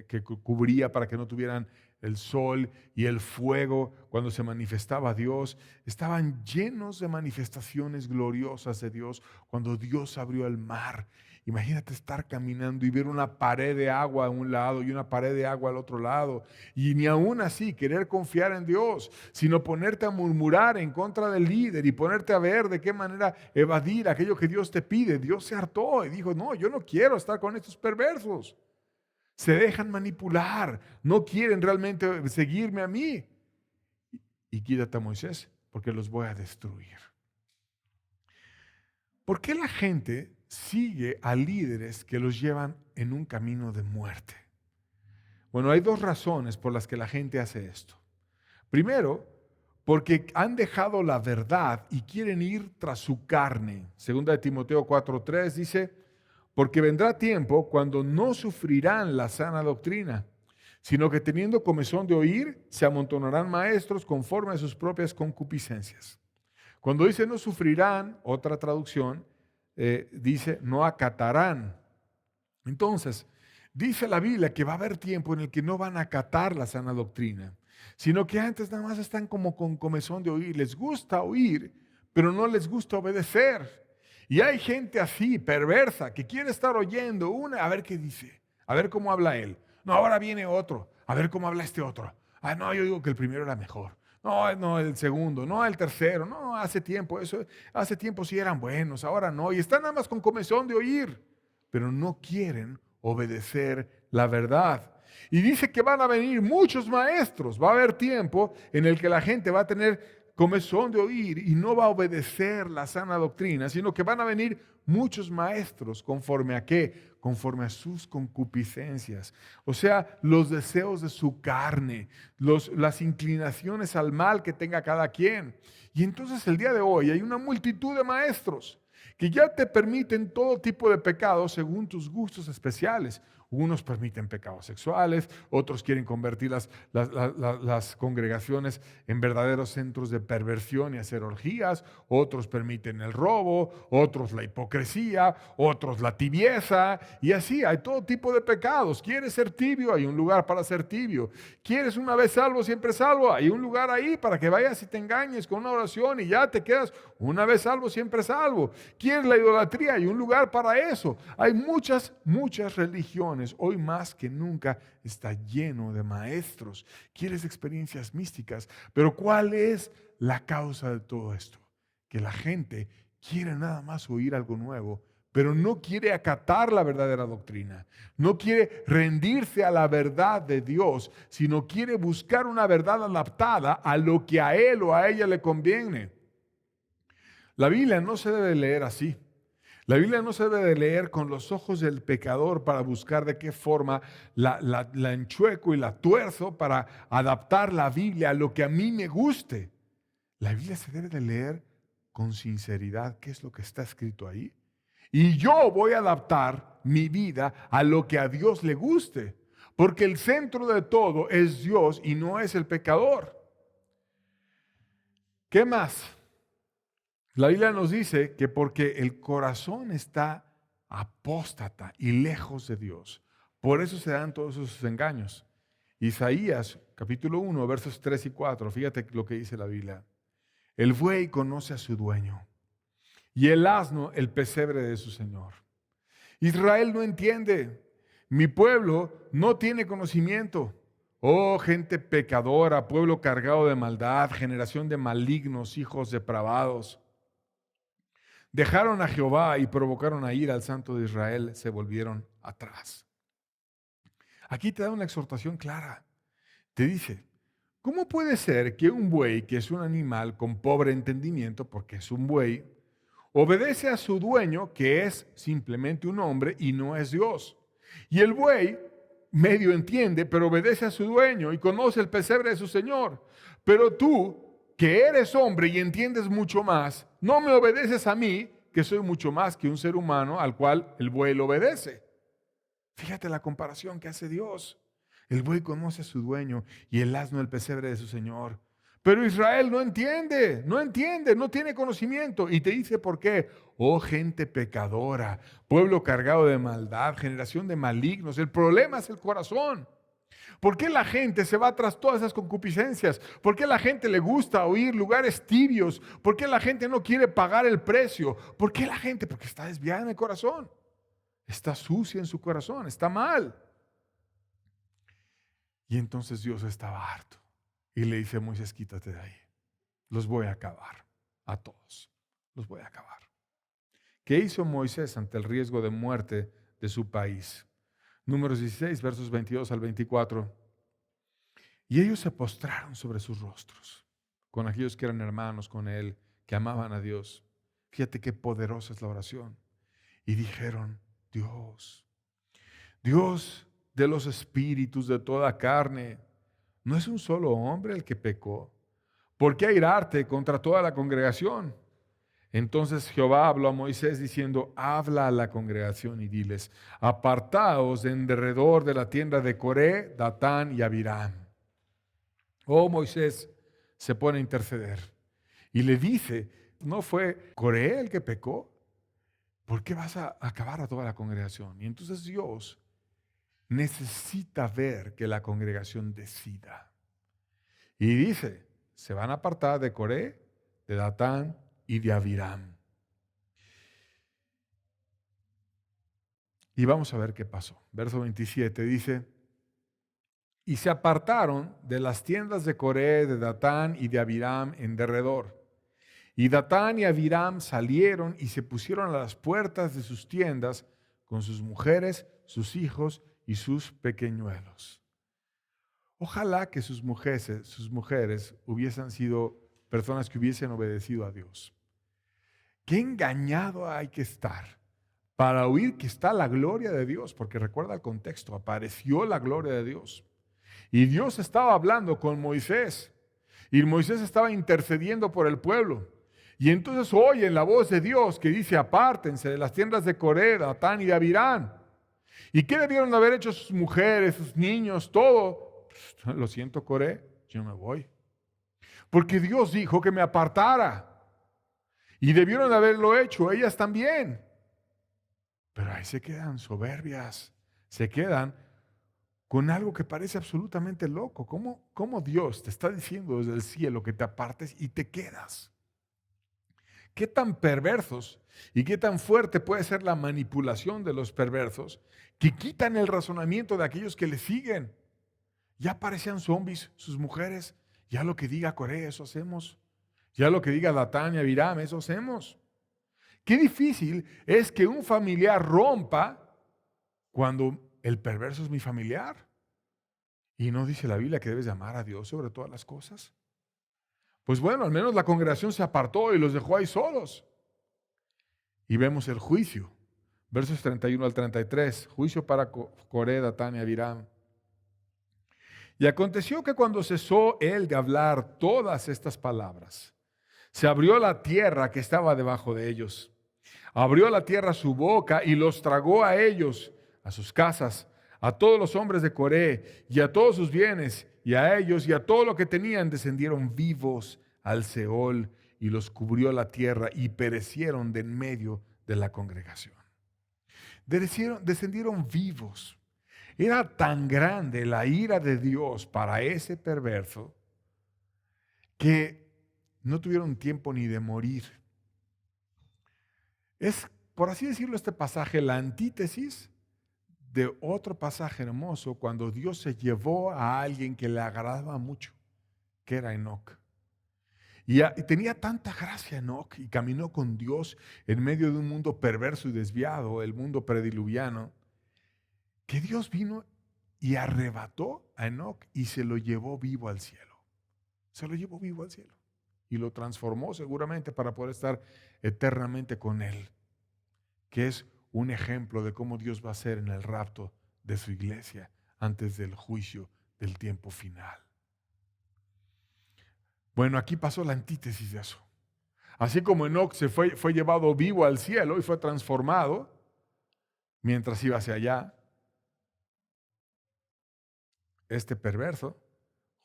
que cubría para que no tuvieran el sol y el fuego cuando se manifestaba Dios. Estaban llenos de manifestaciones gloriosas de Dios cuando Dios abrió el mar. Imagínate estar caminando y ver una pared de agua a un lado y una pared de agua al otro lado. Y ni aún así querer confiar en Dios, sino ponerte a murmurar en contra del líder y ponerte a ver de qué manera evadir aquello que Dios te pide. Dios se hartó y dijo, no, yo no quiero estar con estos perversos. Se dejan manipular, no quieren realmente seguirme a mí. Y quítate a Moisés, porque los voy a destruir. ¿Por qué la gente sigue a líderes que los llevan en un camino de muerte? Bueno, hay 2 razones por las que la gente hace esto. Primero, porque han dejado la verdad y quieren ir tras su carne. Segunda de Timoteo 4:3 dice, porque vendrá tiempo cuando no sufrirán la sana doctrina, sino que teniendo comezón de oír, se amontonarán maestros conforme a sus propias concupiscencias. Cuando dice no sufrirán, otra traducción dice no acatarán. Entonces, dice la Biblia que va a haber tiempo en el que no van a acatar la sana doctrina, sino que antes nada más están como con comezón de oír. Les gusta oír, pero no les gusta obedecer. Y hay gente así, perversa, que quiere estar oyendo a ver qué dice, a ver cómo habla él. No, ahora viene otro, a ver cómo habla este otro. Ah, no, yo digo que el primero era mejor. No, el segundo, no, el tercero, no, hace tiempo sí eran buenos, ahora no. Y están nada más con comezón de oír, pero no quieren obedecer la verdad. Y dice que van a venir muchos maestros, va a haber tiempo en el que la gente va a tener comezón de oír y no va a obedecer la sana doctrina, sino que van a venir muchos maestros conforme a qué, conforme a sus concupiscencias, o sea, los deseos de su carne, las inclinaciones al mal que tenga cada quien. Y entonces el día de hoy hay una multitud de maestros que ya te permiten todo tipo de pecados según tus gustos especiales. Unos permiten pecados sexuales, otros quieren convertir las congregaciones en verdaderos centros de perversión y hacer orgías, otros permiten el robo, otros la hipocresía, otros la tibieza, y así hay todo tipo de pecados. ¿Quieres ser tibio? Hay un lugar para ser tibio. ¿Quieres una vez salvo, siempre salvo? Hay un lugar ahí para que vayas y te engañes con una oración y ya te quedas una vez salvo, siempre salvo. ¿Quieres la idolatría? Hay un lugar para eso. Hay muchas religiones. Hoy más que nunca está lleno de maestros. Quieres experiencias místicas, pero ¿cuál es la causa de todo esto? Que la gente quiere nada más oír algo nuevo, pero no quiere acatar la verdadera doctrina. No quiere rendirse a la verdad de Dios, sino quiere buscar una verdad adaptada a lo que a él o a ella le conviene. La Biblia no se debe leer así. La Biblia no se debe de leer con los ojos del pecador para buscar de qué forma la enchueco y la tuerzo para adaptar la Biblia a lo que a mí me guste. La Biblia se debe de leer con sinceridad qué es lo que está escrito ahí. Y yo voy a adaptar mi vida a lo que a Dios le guste. Porque el centro de todo es Dios y no es el pecador. ¿Qué más? La Biblia nos dice que porque el corazón está apóstata y lejos de Dios, por eso se dan todos esos engaños. Isaías capítulo 1, versos 3 y 4, fíjate lo que dice la Biblia. El buey conoce a su dueño y el asno el pesebre de su señor. Israel no entiende, mi pueblo no tiene conocimiento. Oh, gente pecadora, pueblo cargado de maldad, generación de malignos, hijos depravados. Dejaron a Jehová y provocaron a ira al Santo de Israel, se volvieron atrás. Aquí te da una exhortación clara. Te dice, ¿cómo puede ser que un buey, que es un animal con pobre entendimiento, porque es un buey, obedece a su dueño, que es simplemente un hombre y no es Dios? Y el buey medio entiende, pero obedece a su dueño y conoce el pesebre de su señor. Pero tú, que eres hombre y entiendes mucho más, no me obedeces a mí, que soy mucho más que un ser humano al cual el buey lo obedece. Fíjate la comparación que hace Dios. El buey conoce a su dueño y el asno el pesebre de su señor. Pero Israel no entiende, no tiene conocimiento. Y te dice por qué. Oh gente pecadora, pueblo cargado de maldad, generación de malignos. El problema es el corazón. ¿Por qué la gente se va tras todas esas concupiscencias? ¿Por qué la gente le gusta oír lugares tibios? ¿Por qué la gente no quiere pagar el precio? ¿Por qué la gente? Porque está desviada en el corazón. Está sucia en su corazón, está mal. Y entonces Dios estaba harto y le dice a Moisés, quítate de ahí. Los voy a acabar, a todos. Los voy a acabar. ¿Qué hizo Moisés ante el riesgo de muerte de su país? Números 16, versos 22 al 24. Y ellos se postraron sobre sus rostros, con aquellos que eran hermanos con él, que amaban a Dios. Fíjate qué poderosa es la oración. Y dijeron, Dios de los espíritus de toda carne, ¿no es un solo hombre el que pecó? ¿Por qué airarte contra toda la congregación? Entonces Jehová habló a Moisés diciendo, habla a la congregación y diles, apartaos de en derredor de la tienda de Coré, Datán y Abiram. Oh, Moisés se pone a interceder y le dice, ¿no fue Coré el que pecó? ¿Por qué vas a acabar a toda la congregación? Y entonces Dios necesita ver que la congregación decida. Y dice, se van a apartar de Coré, de Datán y de Abiram. Y vamos a ver qué pasó. Verso 27 dice, y se apartaron de las tiendas de Coré, de Datán y de Abiram en derredor. Y Datán y Abiram salieron y se pusieron a las puertas de sus tiendas con sus mujeres, sus hijos y sus pequeñuelos. Ojalá que sus mujeres hubiesen sido personas que hubiesen obedecido a Dios. Qué engañado hay que estar para oír que está la gloria de Dios, porque recuerda el contexto, apareció la gloria de Dios. Y Dios estaba hablando con Moisés, y Moisés estaba intercediendo por el pueblo. Y entonces oyen la voz de Dios que dice, apártense de las tiendas de Coré, Datán y de Abiram. ¿Y qué debieron haber hecho sus mujeres, sus niños, todo? Lo siento, Coré, yo me voy. Porque Dios dijo que me apartara. Y debieron haberlo hecho ellas también. Pero ahí se quedan soberbias, se quedan con algo que parece absolutamente loco. ¿Cómo Dios te está diciendo desde el cielo que te apartes y te quedas? ¿Qué tan perversos y qué tan fuerte puede ser la manipulación de los perversos que quitan el razonamiento de aquellos que le siguen? Ya parecían zombies sus mujeres, ya lo que diga Coré, eso hacemos. Ya lo que diga Datán y Abiram, eso hacemos. Qué difícil es que un familiar rompa cuando el perverso es mi familiar. ¿Y no dice la Biblia que debes de amar a Dios sobre todas las cosas? Pues bueno, al menos la congregación se apartó y los dejó ahí solos. Y vemos el juicio. Versos 31 al 33. Juicio para Coré, Datán y Abiram. Y aconteció que cuando cesó él de hablar todas estas palabras, se abrió la tierra que estaba debajo de ellos. Abrió la tierra su boca y los tragó a ellos, a sus casas, a todos los hombres de Coré y a todos sus bienes, y a ellos y a todo lo que tenían descendieron vivos al Seol y los cubrió la tierra y perecieron de en medio de la congregación. Descendieron vivos. Era tan grande la ira de Dios para ese perverso que no tuvieron tiempo ni de morir. Es, por así decirlo, este pasaje la antítesis de otro pasaje hermoso cuando Dios se llevó a alguien que le agradaba mucho, que era Enoc. Y tenía tanta gracia Enoc y caminó con Dios en medio de un mundo perverso y desviado, el mundo prediluviano, que Dios vino y arrebató a Enoc y se lo llevó vivo al cielo. Se lo llevó vivo al cielo y lo transformó seguramente para poder estar eternamente con él, que es un ejemplo de cómo Dios va a hacer en el rapto de su iglesia antes del juicio del tiempo final. Bueno, aquí pasó la antítesis de eso. Así como Enoc fue llevado vivo al cielo y fue transformado mientras iba hacia allá, este perverso,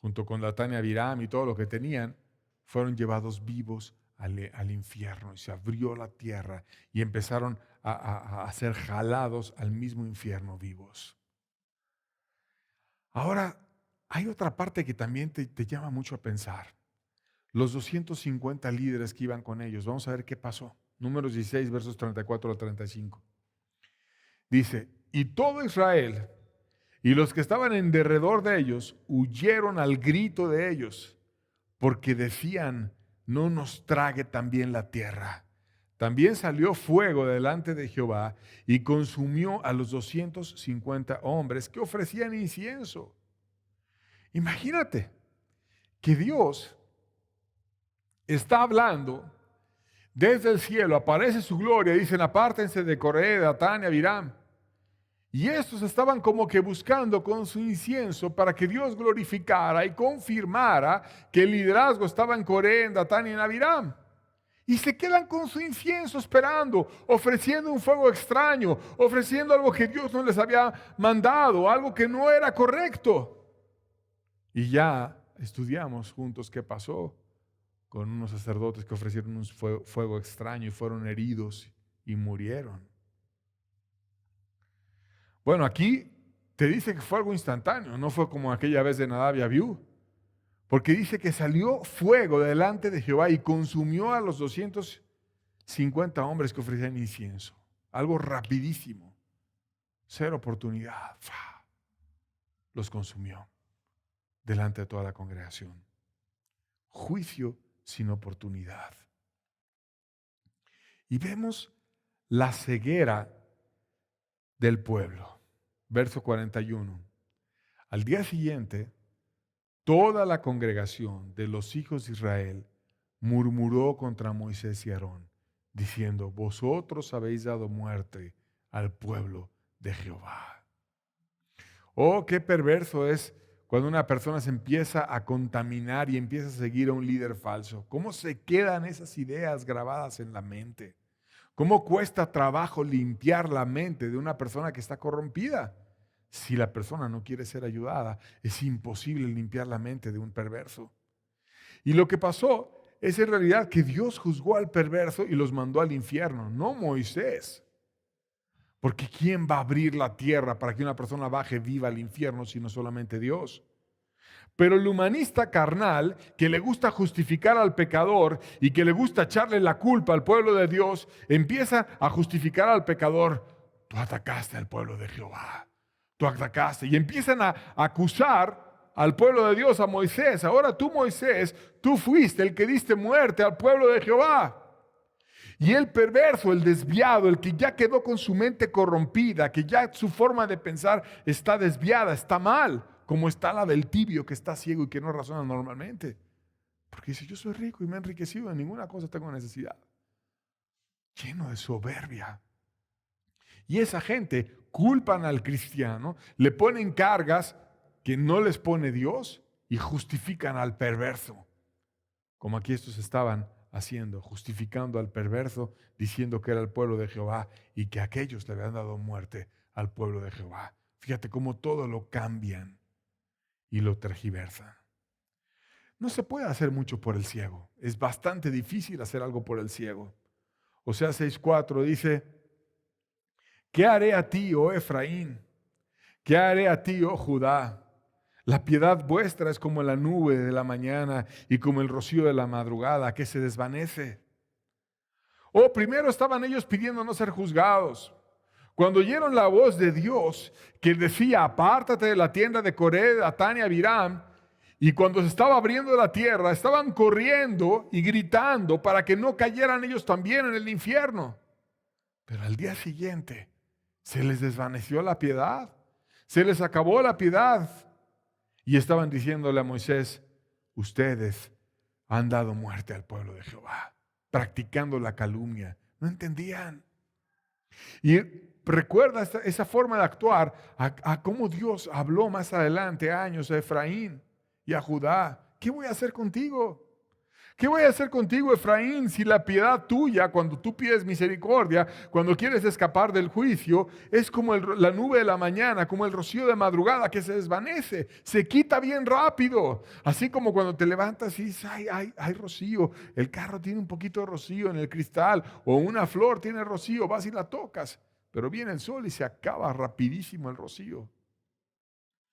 junto con Datán y Abiram y todo lo que tenían, fueron llevados vivos al infierno, y se abrió la tierra y empezaron a ser jalados al mismo infierno vivos. Ahora, hay otra parte que también te llama mucho a pensar. Los 250 líderes que iban con ellos, vamos a ver qué pasó. Números 16, versos 34 al 35. Dice, y todo Israel y los que estaban en derredor de ellos huyeron al grito de ellos, porque decían, no nos trague también la tierra. También salió fuego delante de Jehová y consumió a los 250 hombres que ofrecían incienso. Imagínate que Dios está hablando desde el cielo, aparece su gloria, dicen, apártense de Coré, Datán y Abiram. Y estos estaban como que buscando con su incienso para que Dios glorificara y confirmara que el liderazgo estaba en Coré, en Datán y en Abiram. Y se quedan con su incienso esperando, ofreciendo un fuego extraño, ofreciendo algo que Dios no les había mandado, algo que no era correcto. Y ya estudiamos juntos qué pasó con unos sacerdotes que ofrecieron un fuego extraño y fueron heridos y murieron. Bueno, aquí te dice que fue algo instantáneo, no fue como aquella vez de Nadab y Abiú, porque dice que salió fuego delante de Jehová y consumió a los 250 hombres que ofrecían incienso. Algo rapidísimo, cero oportunidad, los consumió delante de toda la congregación. Juicio sin oportunidad. Y vemos la ceguera del pueblo. Verso 41. Al día siguiente, toda la congregación de los hijos de Israel murmuró contra Moisés y Aarón, diciendo, vosotros habéis dado muerte al pueblo de Jehová. Oh, qué perverso es cuando una persona se empieza a contaminar y empieza a seguir a un líder falso. ¿Cómo se quedan esas ideas grabadas en la mente? ¿Cómo cuesta trabajo limpiar la mente de una persona que está corrompida? Si la persona no quiere ser ayudada, es imposible limpiar la mente de un perverso. Y lo que pasó es en realidad que Dios juzgó al perverso y los mandó al infierno, no Moisés. Porque ¿quién va a abrir la tierra para que una persona baje viva al infierno sino solamente Dios? Pero el humanista carnal, que le gusta justificar al pecador y que le gusta echarle la culpa al pueblo de Dios, empieza a justificar al pecador. Tú atacaste al pueblo de Jehová. Tú atacaste. Y empiezan a acusar al pueblo de Dios, a Moisés. Ahora tú, Moisés, tú fuiste el que diste muerte al pueblo de Jehová. Y el perverso, el desviado, el que ya quedó con su mente corrompida, que ya su forma de pensar está desviada, está mal, como está la del tibio que está ciego y que no razona normalmente. Porque dice, yo soy rico y me he enriquecido, en ninguna cosa tengo necesidad. Lleno de soberbia. Y esa gente culpan al cristiano, le ponen cargas que no les pone Dios y justifican al perverso. Como aquí estos estaban haciendo, justificando al perverso, diciendo que era el pueblo de Jehová y que aquellos le habían dado muerte al pueblo de Jehová. Fíjate cómo todo lo cambian y lo tergiversan. No se puede hacer mucho por el ciego. Es bastante difícil hacer algo por el ciego. Oseas 6:4 dice, ¿qué haré a ti, oh Efraín? ¿Qué haré a ti, oh Judá? La piedad vuestra es como la nube de la mañana y como el rocío de la madrugada que se desvanece. Oh, primero estaban ellos pidiendo no ser juzgados. Cuando oyeron la voz de Dios que decía, apártate de la tienda de Coré, Datán y Abiram, y cuando se estaba abriendo la tierra, estaban corriendo y gritando para que no cayeran ellos también en el infierno. Pero al día siguiente se les desvaneció la piedad, se les acabó la piedad. Y estaban diciéndole a Moisés, ustedes han dado muerte al pueblo de Jehová, practicando la calumnia. No entendían. Recuerda esa forma de actuar a cómo Dios habló más adelante años a Efraín y a Judá. ¿Qué voy a hacer contigo? ¿Qué voy a hacer contigo, Efraín, si la piedad tuya, cuando tú pides misericordia, cuando quieres escapar del juicio, es como la nube de la mañana, como el rocío de madrugada que se desvanece, se quita bien rápido? Así como cuando te levantas y dices, hay rocío, el carro tiene un poquito de rocío en el cristal, o una flor tiene rocío, vas y la tocas, pero viene el sol y se acaba rapidísimo el rocío.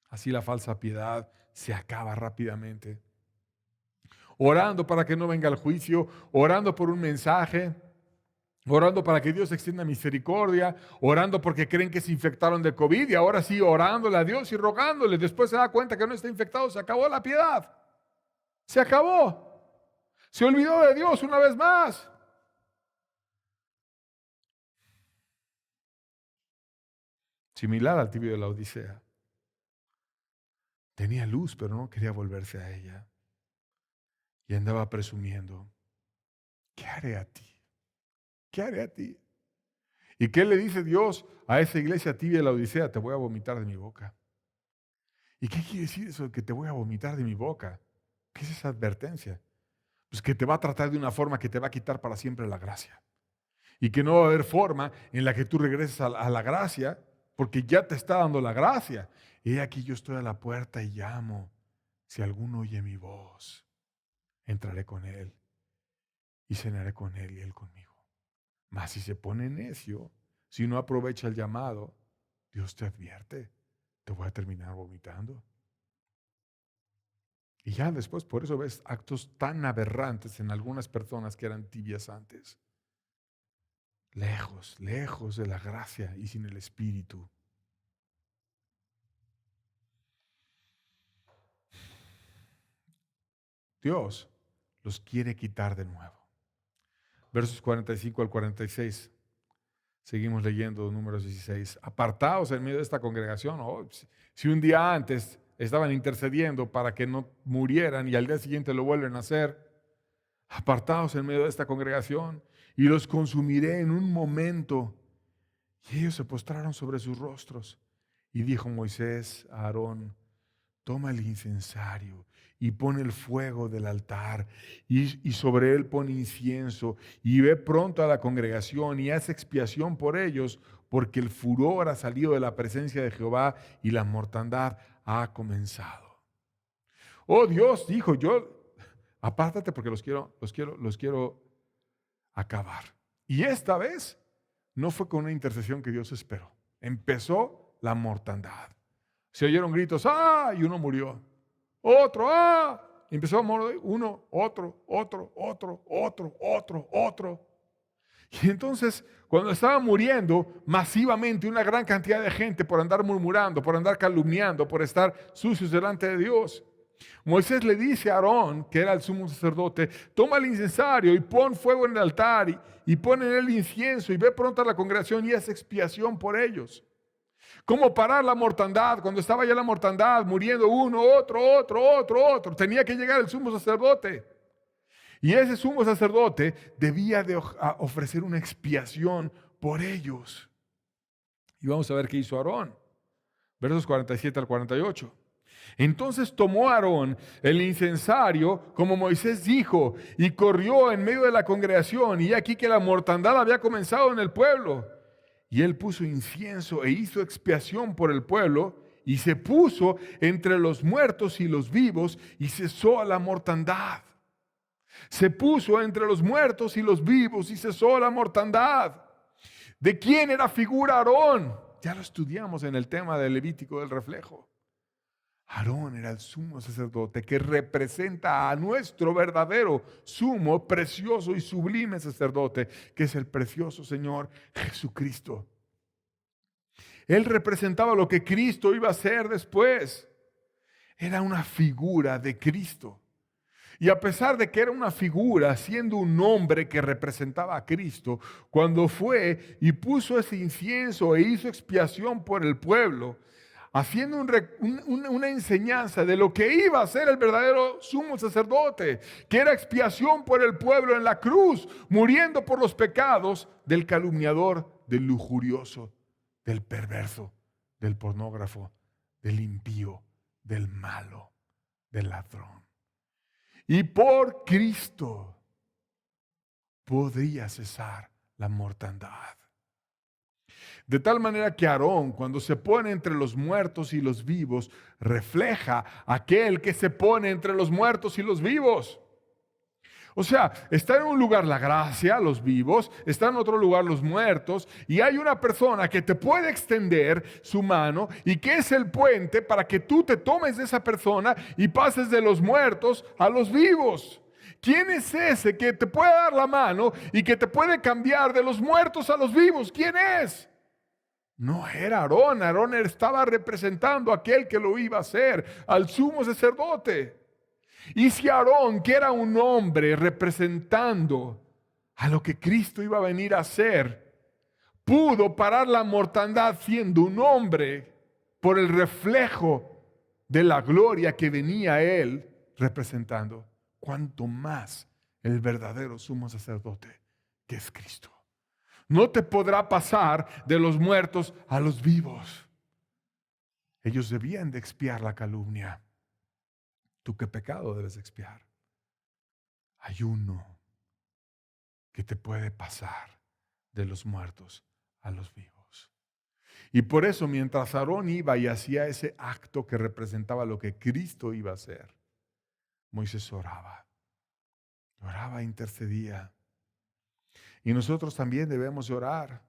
Así la falsa piedad se acaba rápidamente. Orando para que no venga el juicio, orando por un mensaje, orando para que Dios extienda misericordia, orando porque creen que se infectaron de COVID y ahora sí orándole a Dios y rogándole. Después se da cuenta que no está infectado, se acabó la piedad. Se acabó. Se olvidó de Dios una vez más. Similar al tibio de la Odisea. Tenía luz, pero no quería volverse a ella. Y andaba presumiendo, ¿qué haré a ti? ¿Qué haré a ti? ¿Y qué le dice Dios a esa iglesia tibia de la Odisea? Te voy a vomitar de mi boca. ¿Y qué quiere decir eso de que te voy a vomitar de mi boca? ¿Qué es esa advertencia? Pues que te va a tratar de una forma que te va a quitar para siempre la gracia. Y que no va a haber forma en la que tú regreses a la gracia, porque ya te está dando la gracia. He aquí yo estoy a la puerta y llamo. Si alguno oye mi voz, entraré con él y cenaré con él y él conmigo. Mas si se pone necio, si no aprovecha el llamado, Dios te advierte, te voy a terminar vomitando. Y ya después, por eso ves actos tan aberrantes en algunas personas que eran tibias antes. Lejos, lejos de la gracia y sin el Espíritu. Dios los quiere quitar de nuevo. Versos 45 al 46. Seguimos leyendo Números 16. Apartaos en medio de esta congregación. Oh, si un día antes estaban intercediendo para que no murieran y al día siguiente lo vuelven a hacer, apartaos en medio de esta congregación y los consumiré en un momento. Y ellos se postraron sobre sus rostros. Y dijo Moisés a Aarón, toma el incensario y pon el fuego del altar y sobre él pon incienso y ve pronto a la congregación y haz expiación por ellos, porque el furor ha salido de la presencia de Jehová y la mortandad ha comenzado. Oh, Dios dijo, apártate porque los quiero acabar. Y esta vez no fue con una intercesión que Dios esperó. Empezó la mortandad. Se oyeron gritos, ¡ah! Y uno murió. Otro, ¡ah! Y empezó a morir uno, otro. Y entonces, cuando estaba muriendo masivamente una gran cantidad de gente por andar murmurando, por andar calumniando, por estar sucios delante de Dios, Moisés le dice a Aarón, que era el sumo sacerdote, toma el incensario y pon fuego en el altar y pon en él incienso y ve pronto a la congregación y haz expiación por ellos. ¿Cómo parar la mortandad? Cuando estaba ya la mortandad, muriendo uno, otro. Tenía que llegar el sumo sacerdote. Y ese sumo sacerdote debía de ofrecer una expiación por ellos. Y vamos a ver qué hizo Aarón. Versos 47 al 48. Entonces tomó Aarón el incensario, como Moisés dijo, y corrió en medio de la congregación. Y aquí que la mortandad había comenzado en el pueblo. Y él puso incienso e hizo expiación por el pueblo y se puso entre los muertos y los vivos y cesó a la mortandad. Se puso entre los muertos y los vivos y cesó la mortandad. ¿De quién era figura Aarón? Ya lo estudiamos en el tema del Levítico del reflejo. Aarón era el sumo sacerdote que representa a nuestro verdadero sumo, precioso y sublime sacerdote, que es el precioso Señor Jesucristo. Él representaba lo que Cristo iba a hacer después. Era una figura de Cristo. Y a pesar de que era una figura, siendo un hombre que representaba a Cristo, cuando fue y puso ese incienso e hizo expiación por el pueblo, haciendo una enseñanza de lo que iba a ser el verdadero sumo sacerdote, que era expiación por el pueblo en la cruz, muriendo por los pecados del calumniador, del lujurioso, del perverso, del pornógrafo, del impío, del malo, del ladrón. Y por Cristo podría cesar la mortandad. De tal manera que Aarón, cuando se pone entre los muertos y los vivos, refleja aquel que se pone entre los muertos y los vivos. O sea, está en un lugar la gracia, los vivos, está en otro lugar los muertos, y hay una persona que te puede extender su mano y que es el puente para que tú te tomes de esa persona y pases de los muertos a los vivos. ¿Quién es ese que te puede dar la mano y que te puede cambiar de los muertos a los vivos? ¿Quién es? No era Aarón. Aarón estaba representando a aquel que lo iba a hacer, al sumo sacerdote. Y si Aarón, que era un hombre representando a lo que Cristo iba a venir a hacer, pudo parar la mortandad siendo un hombre por el reflejo de la gloria que venía él representando, cuanto más el verdadero sumo sacerdote, que es Cristo. No te podrá pasar de los muertos a los vivos. Ellos debían de expiar la calumnia. ¿Tú qué pecado debes expiar? Hay uno que te puede pasar de los muertos a los vivos. Y por eso, mientras Aarón iba y hacía ese acto que representaba lo que Cristo iba a hacer, Moisés oraba, intercedía. Y nosotros también debemos orar.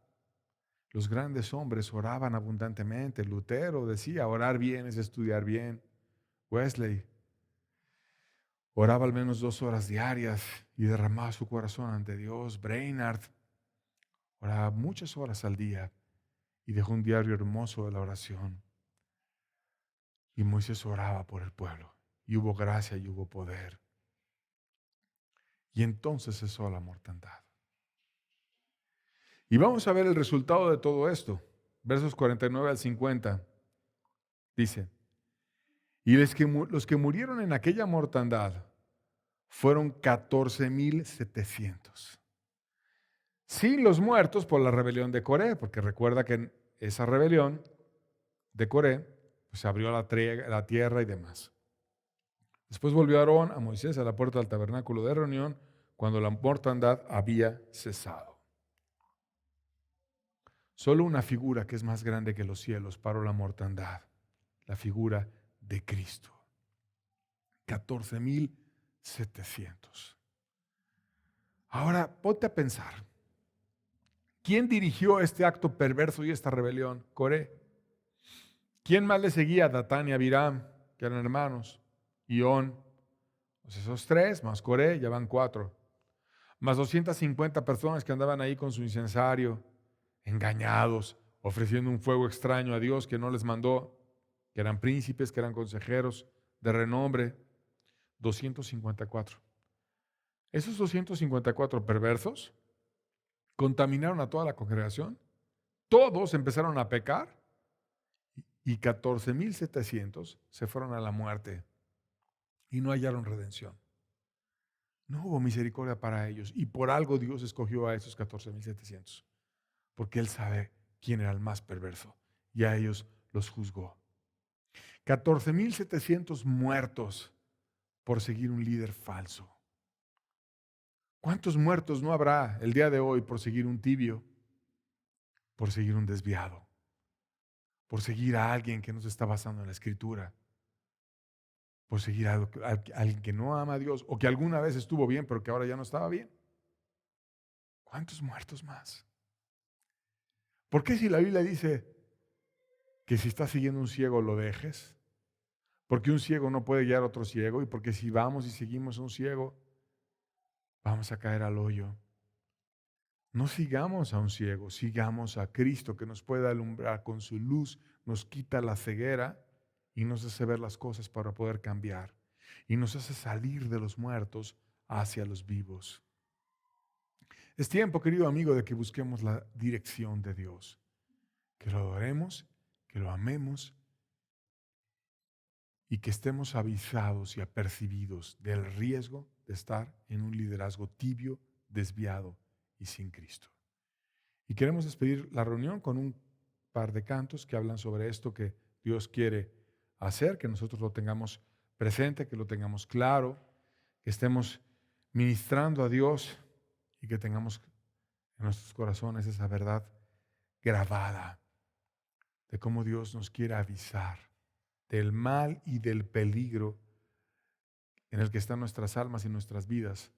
Los grandes hombres oraban abundantemente. Lutero decía, orar bien es estudiar bien. Wesley oraba al menos 2 horas diarias y derramaba su corazón ante Dios. Brainerd oraba muchas horas al día y dejó un diario hermoso de la oración. Y Moisés oraba por el pueblo. Y hubo gracia y hubo poder. Y entonces cesó la mortandad. Y vamos a ver el resultado de todo esto. Versos 49 al 50. Dice, y los que murieron en aquella mortandad fueron 14,700. Sin los muertos por la rebelión de Coré, porque recuerda que en esa rebelión de Coré pues, se abrió la tierra y demás. Después volvió Aarón a Moisés a la puerta del tabernáculo de reunión cuando la mortandad había cesado. Solo una figura que es más grande que los cielos paró la mortandad, la figura de Cristo. 14,700. Ahora, ponte a pensar. ¿Quién dirigió este acto perverso y esta rebelión? Coré. ¿Quién más le seguía? Datán y Abiram, que eran hermanos. Y On. Pues esos 3, más Coré, ya van 4. Más 250 personas que andaban ahí con su incensario, engañados, ofreciendo un fuego extraño a Dios que no les mandó, que eran príncipes, que eran consejeros de renombre. 254. Esos 254 perversos contaminaron a toda la congregación. Todos empezaron a pecar y 14,700 se fueron a la muerte y no hallaron redención. No hubo misericordia para ellos y por algo Dios escogió a esos 14,700, porque Él sabe quién era el más perverso y a ellos los juzgó. 14,700 muertos por seguir un líder falso. ¿Cuántos muertos no habrá el día de hoy por seguir un tibio, por seguir un desviado, por seguir a alguien que no se está basando en la Escritura, por seguir a alguien que no ama a Dios o que alguna vez estuvo bien pero que ahora ya no estaba bien? ¿Cuántos muertos más? ¿Por qué si la Biblia dice que si estás siguiendo un ciego lo dejes? Porque un ciego no puede guiar a otro ciego y porque si vamos y seguimos a un ciego vamos a caer al hoyo. No sigamos a un ciego, sigamos a Cristo que nos puede alumbrar con su luz, nos quita la ceguera y nos hace ver las cosas para poder cambiar y nos hace salir de los muertos hacia los vivos. Es tiempo, querido amigo, de que busquemos la dirección de Dios, que lo adoremos, que lo amemos y que estemos avisados y apercibidos del riesgo de estar en un liderazgo tibio, desviado y sin Cristo. Y queremos despedir la reunión con un par de cantos que hablan sobre esto que Dios quiere hacer, que nosotros lo tengamos presente, que lo tengamos claro, que estemos ministrando a Dios y que tengamos en nuestros corazones esa verdad grabada de cómo Dios nos quiere avisar del mal y del peligro en el que están nuestras almas y nuestras vidas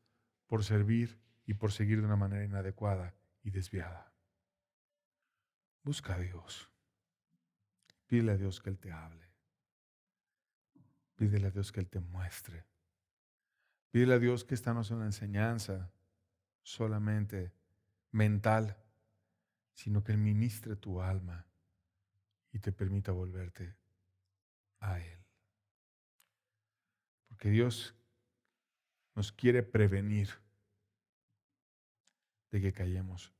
por servir y por seguir de una manera inadecuada y desviada. Busca a Dios. Pídele a Dios que Él te hable. Pídele a Dios que Él te muestre. Pídele a Dios que esta no sea una enseñanza solamente mental, sino que Él ministre tu alma y te permita volverte a Él. Porque Dios nos quiere prevenir de que caigamos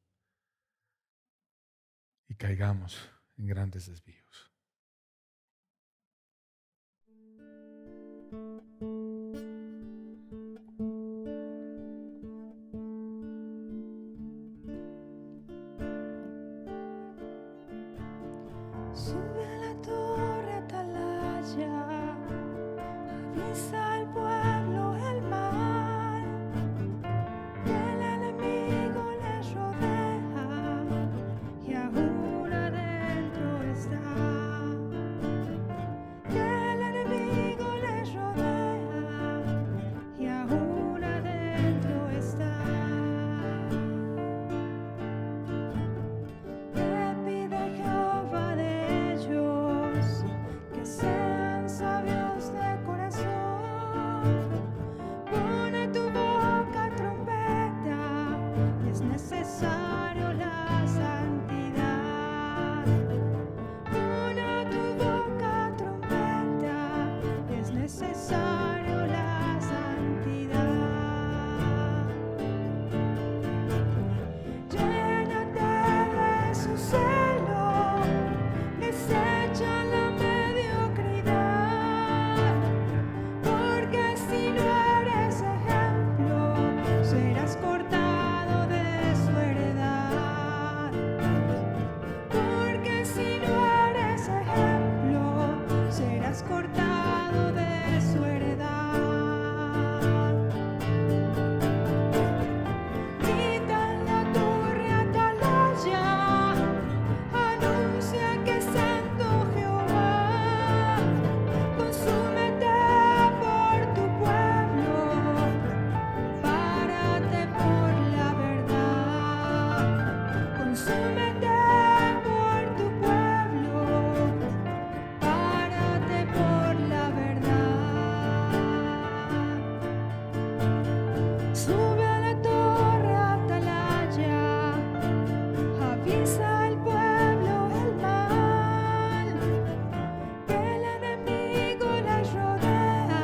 y caigamos en grandes desvíos. Sube a la torre atalaya, avisa al pueblo el mal, que el enemigo les rodea y aún adentro está. Que el enemigo les rodea y aún adentro está. Te pide Jehová de ellos que sean sabios de corazón. Pon a tu boca trompeta, es necesario la santidad. Pon a tu boca trompeta, es necesario la santidad. Llénate de su celo, desecha la mediocridad, porque si no eres ejemplo, serás cortado de su heredad. Porque si no eres ejemplo, serás cortado de su heredad. Grita en la torre atalaya, anuncia que es santo Jehová. Consúmete por tu pueblo, párate por la verdad. Consúmete por tu pueblo, párate por la verdad. Sube a la torre atalaya, avisa al pueblo el mal, que el enemigo les rodea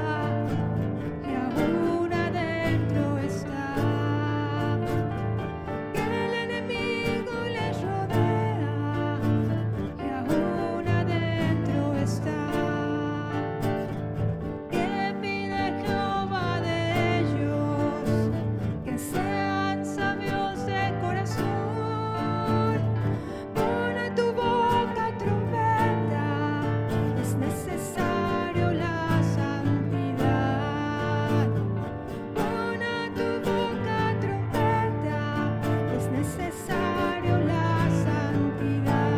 y aún adentro está. Que el enemigo les rodea y aún adentro está. Que pide Jehová de ellos que sean sabios de corazón. Pon a tu boca trompeta, es necesario la santidad. Pon a tu boca trompeta, es necesario la santidad.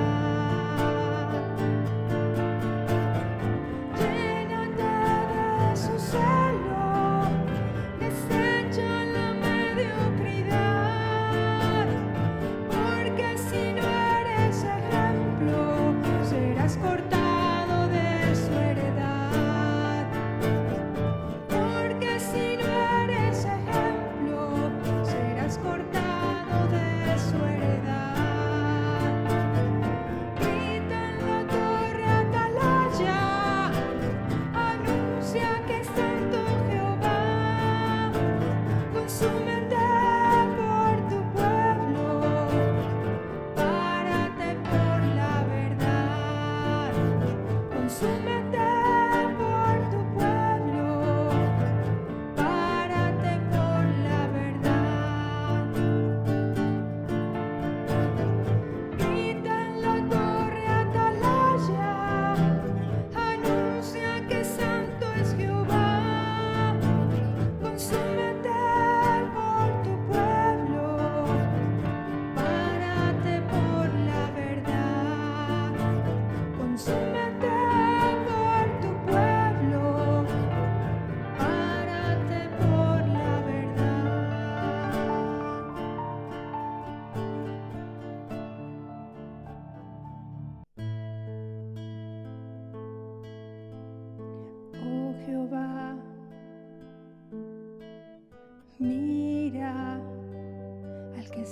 Llénate de su celo, desecha la mediocridad, porque si no eres ejemplo, serás cortado de su heredad. Porque si no eres ejemplo, serás cortado de su heredad. Grita en la torre atalaya, anuncia que es santo Jehová.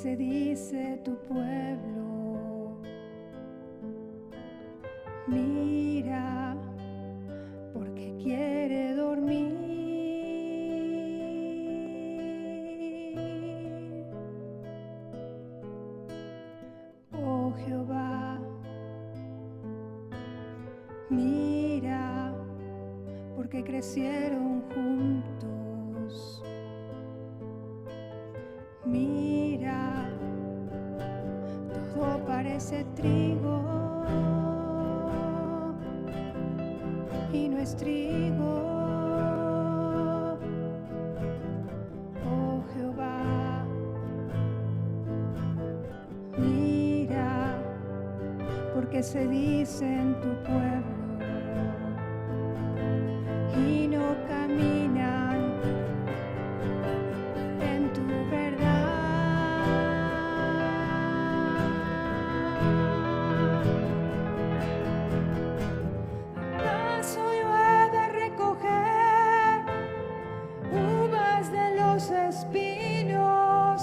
se dice tu pueblo. Mira, porque quiere dormir. Oh Jehová, mira, porque crecieron juntos. Mira, todo parece trigo y no es trigo. Oh Jehová, mira, porque se dice en tu pueblo y no caminan en tu verdad. ¿Acaso yo he de recoger uvas de los espinos?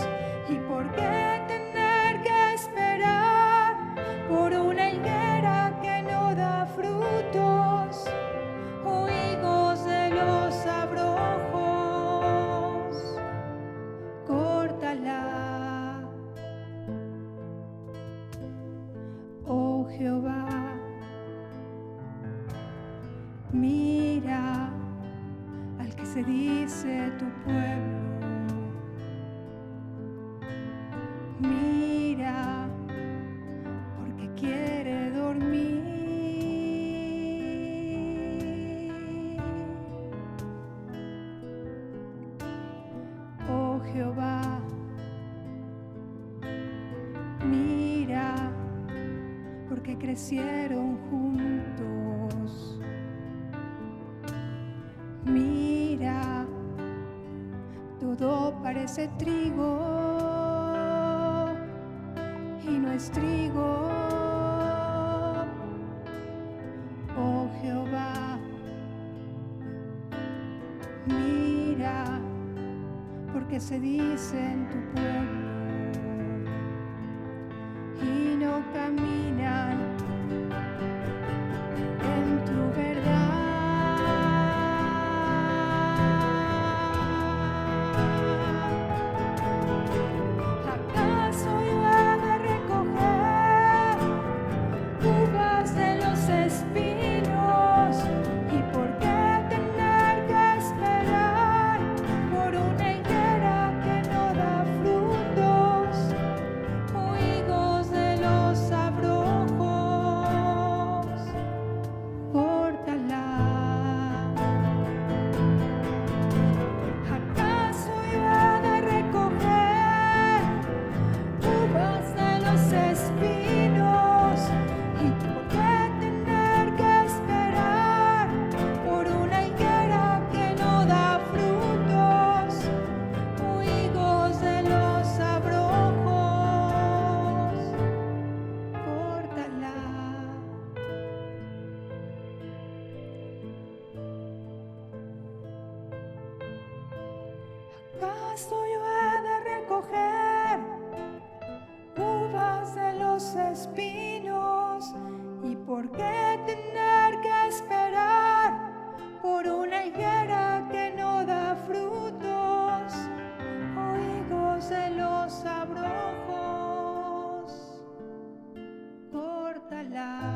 ¿Y por qué tener que esperar por una higuera que no da frutos? O higos de los abrojos, córtala. Oh Jehová, mira al que se dice tu pueblo. Mira, porque quiere dormir. Oh Jehová, mira, porque crecieron juntos. Mira, todo parece trigo y no es trigo. Oh Jehová, mira, porque se dice en tu pueblo y no caminan en tu verdad. ¿Acaso yo he de recoger uvas de los espinos? ¿Y por qué tener que esperar por una higuera que no da frutos? O higos de los abrojos, córtala. ¿Acaso yo he de recoger uvas de los espinos? ¿Y por qué tener que esperar por una higuera que no da frutos? O higos de los abrojos, córtala. ¿Acaso yo he de recoger uvas de los espinos? ¿Y por qué tener que esperar por una higuera que no da frutos? O higos de los abrojos, córtala.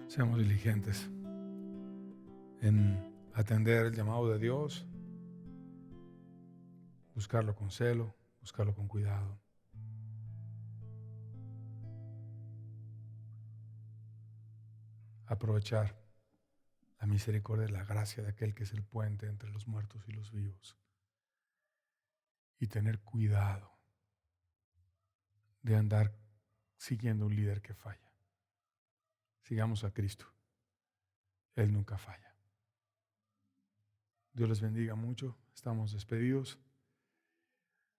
Seamos diligentes en atender el llamado de Dios, buscarlo con celo, buscarlo con cuidado. Aprovechar la misericordia y la gracia de aquel que es el puente entre los muertos y los vivos. Y tener cuidado de andar siguiendo un líder que falla. Sigamos a Cristo. Él nunca falla. Dios les bendiga mucho. Estamos despedidos.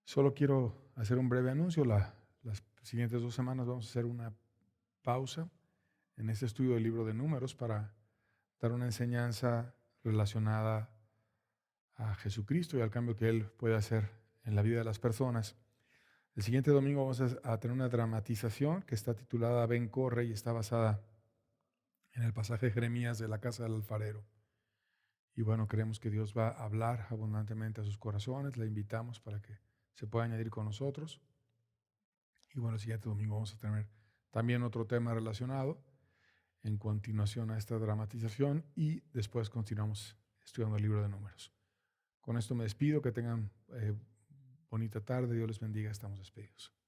Solo quiero hacer un breve anuncio. Las siguientes 2 semanas vamos a hacer una pausa en este estudio del libro de Números para dar una enseñanza relacionada a Jesucristo y al cambio que Él puede hacer en la vida de las personas. El siguiente domingo vamos a tener una dramatización que está titulada Ven, corre, y está basada en el pasaje de Jeremías de la casa del alfarero. Y bueno, creemos que Dios va a hablar abundantemente a sus corazones. Le invitamos para que se pueda añadir con nosotros. Y bueno, el siguiente domingo vamos a tener también otro tema relacionado en continuación a esta dramatización y después continuamos estudiando el libro de Números. Con esto me despido, que tengan bonita tarde, Dios les bendiga, estamos despedidos.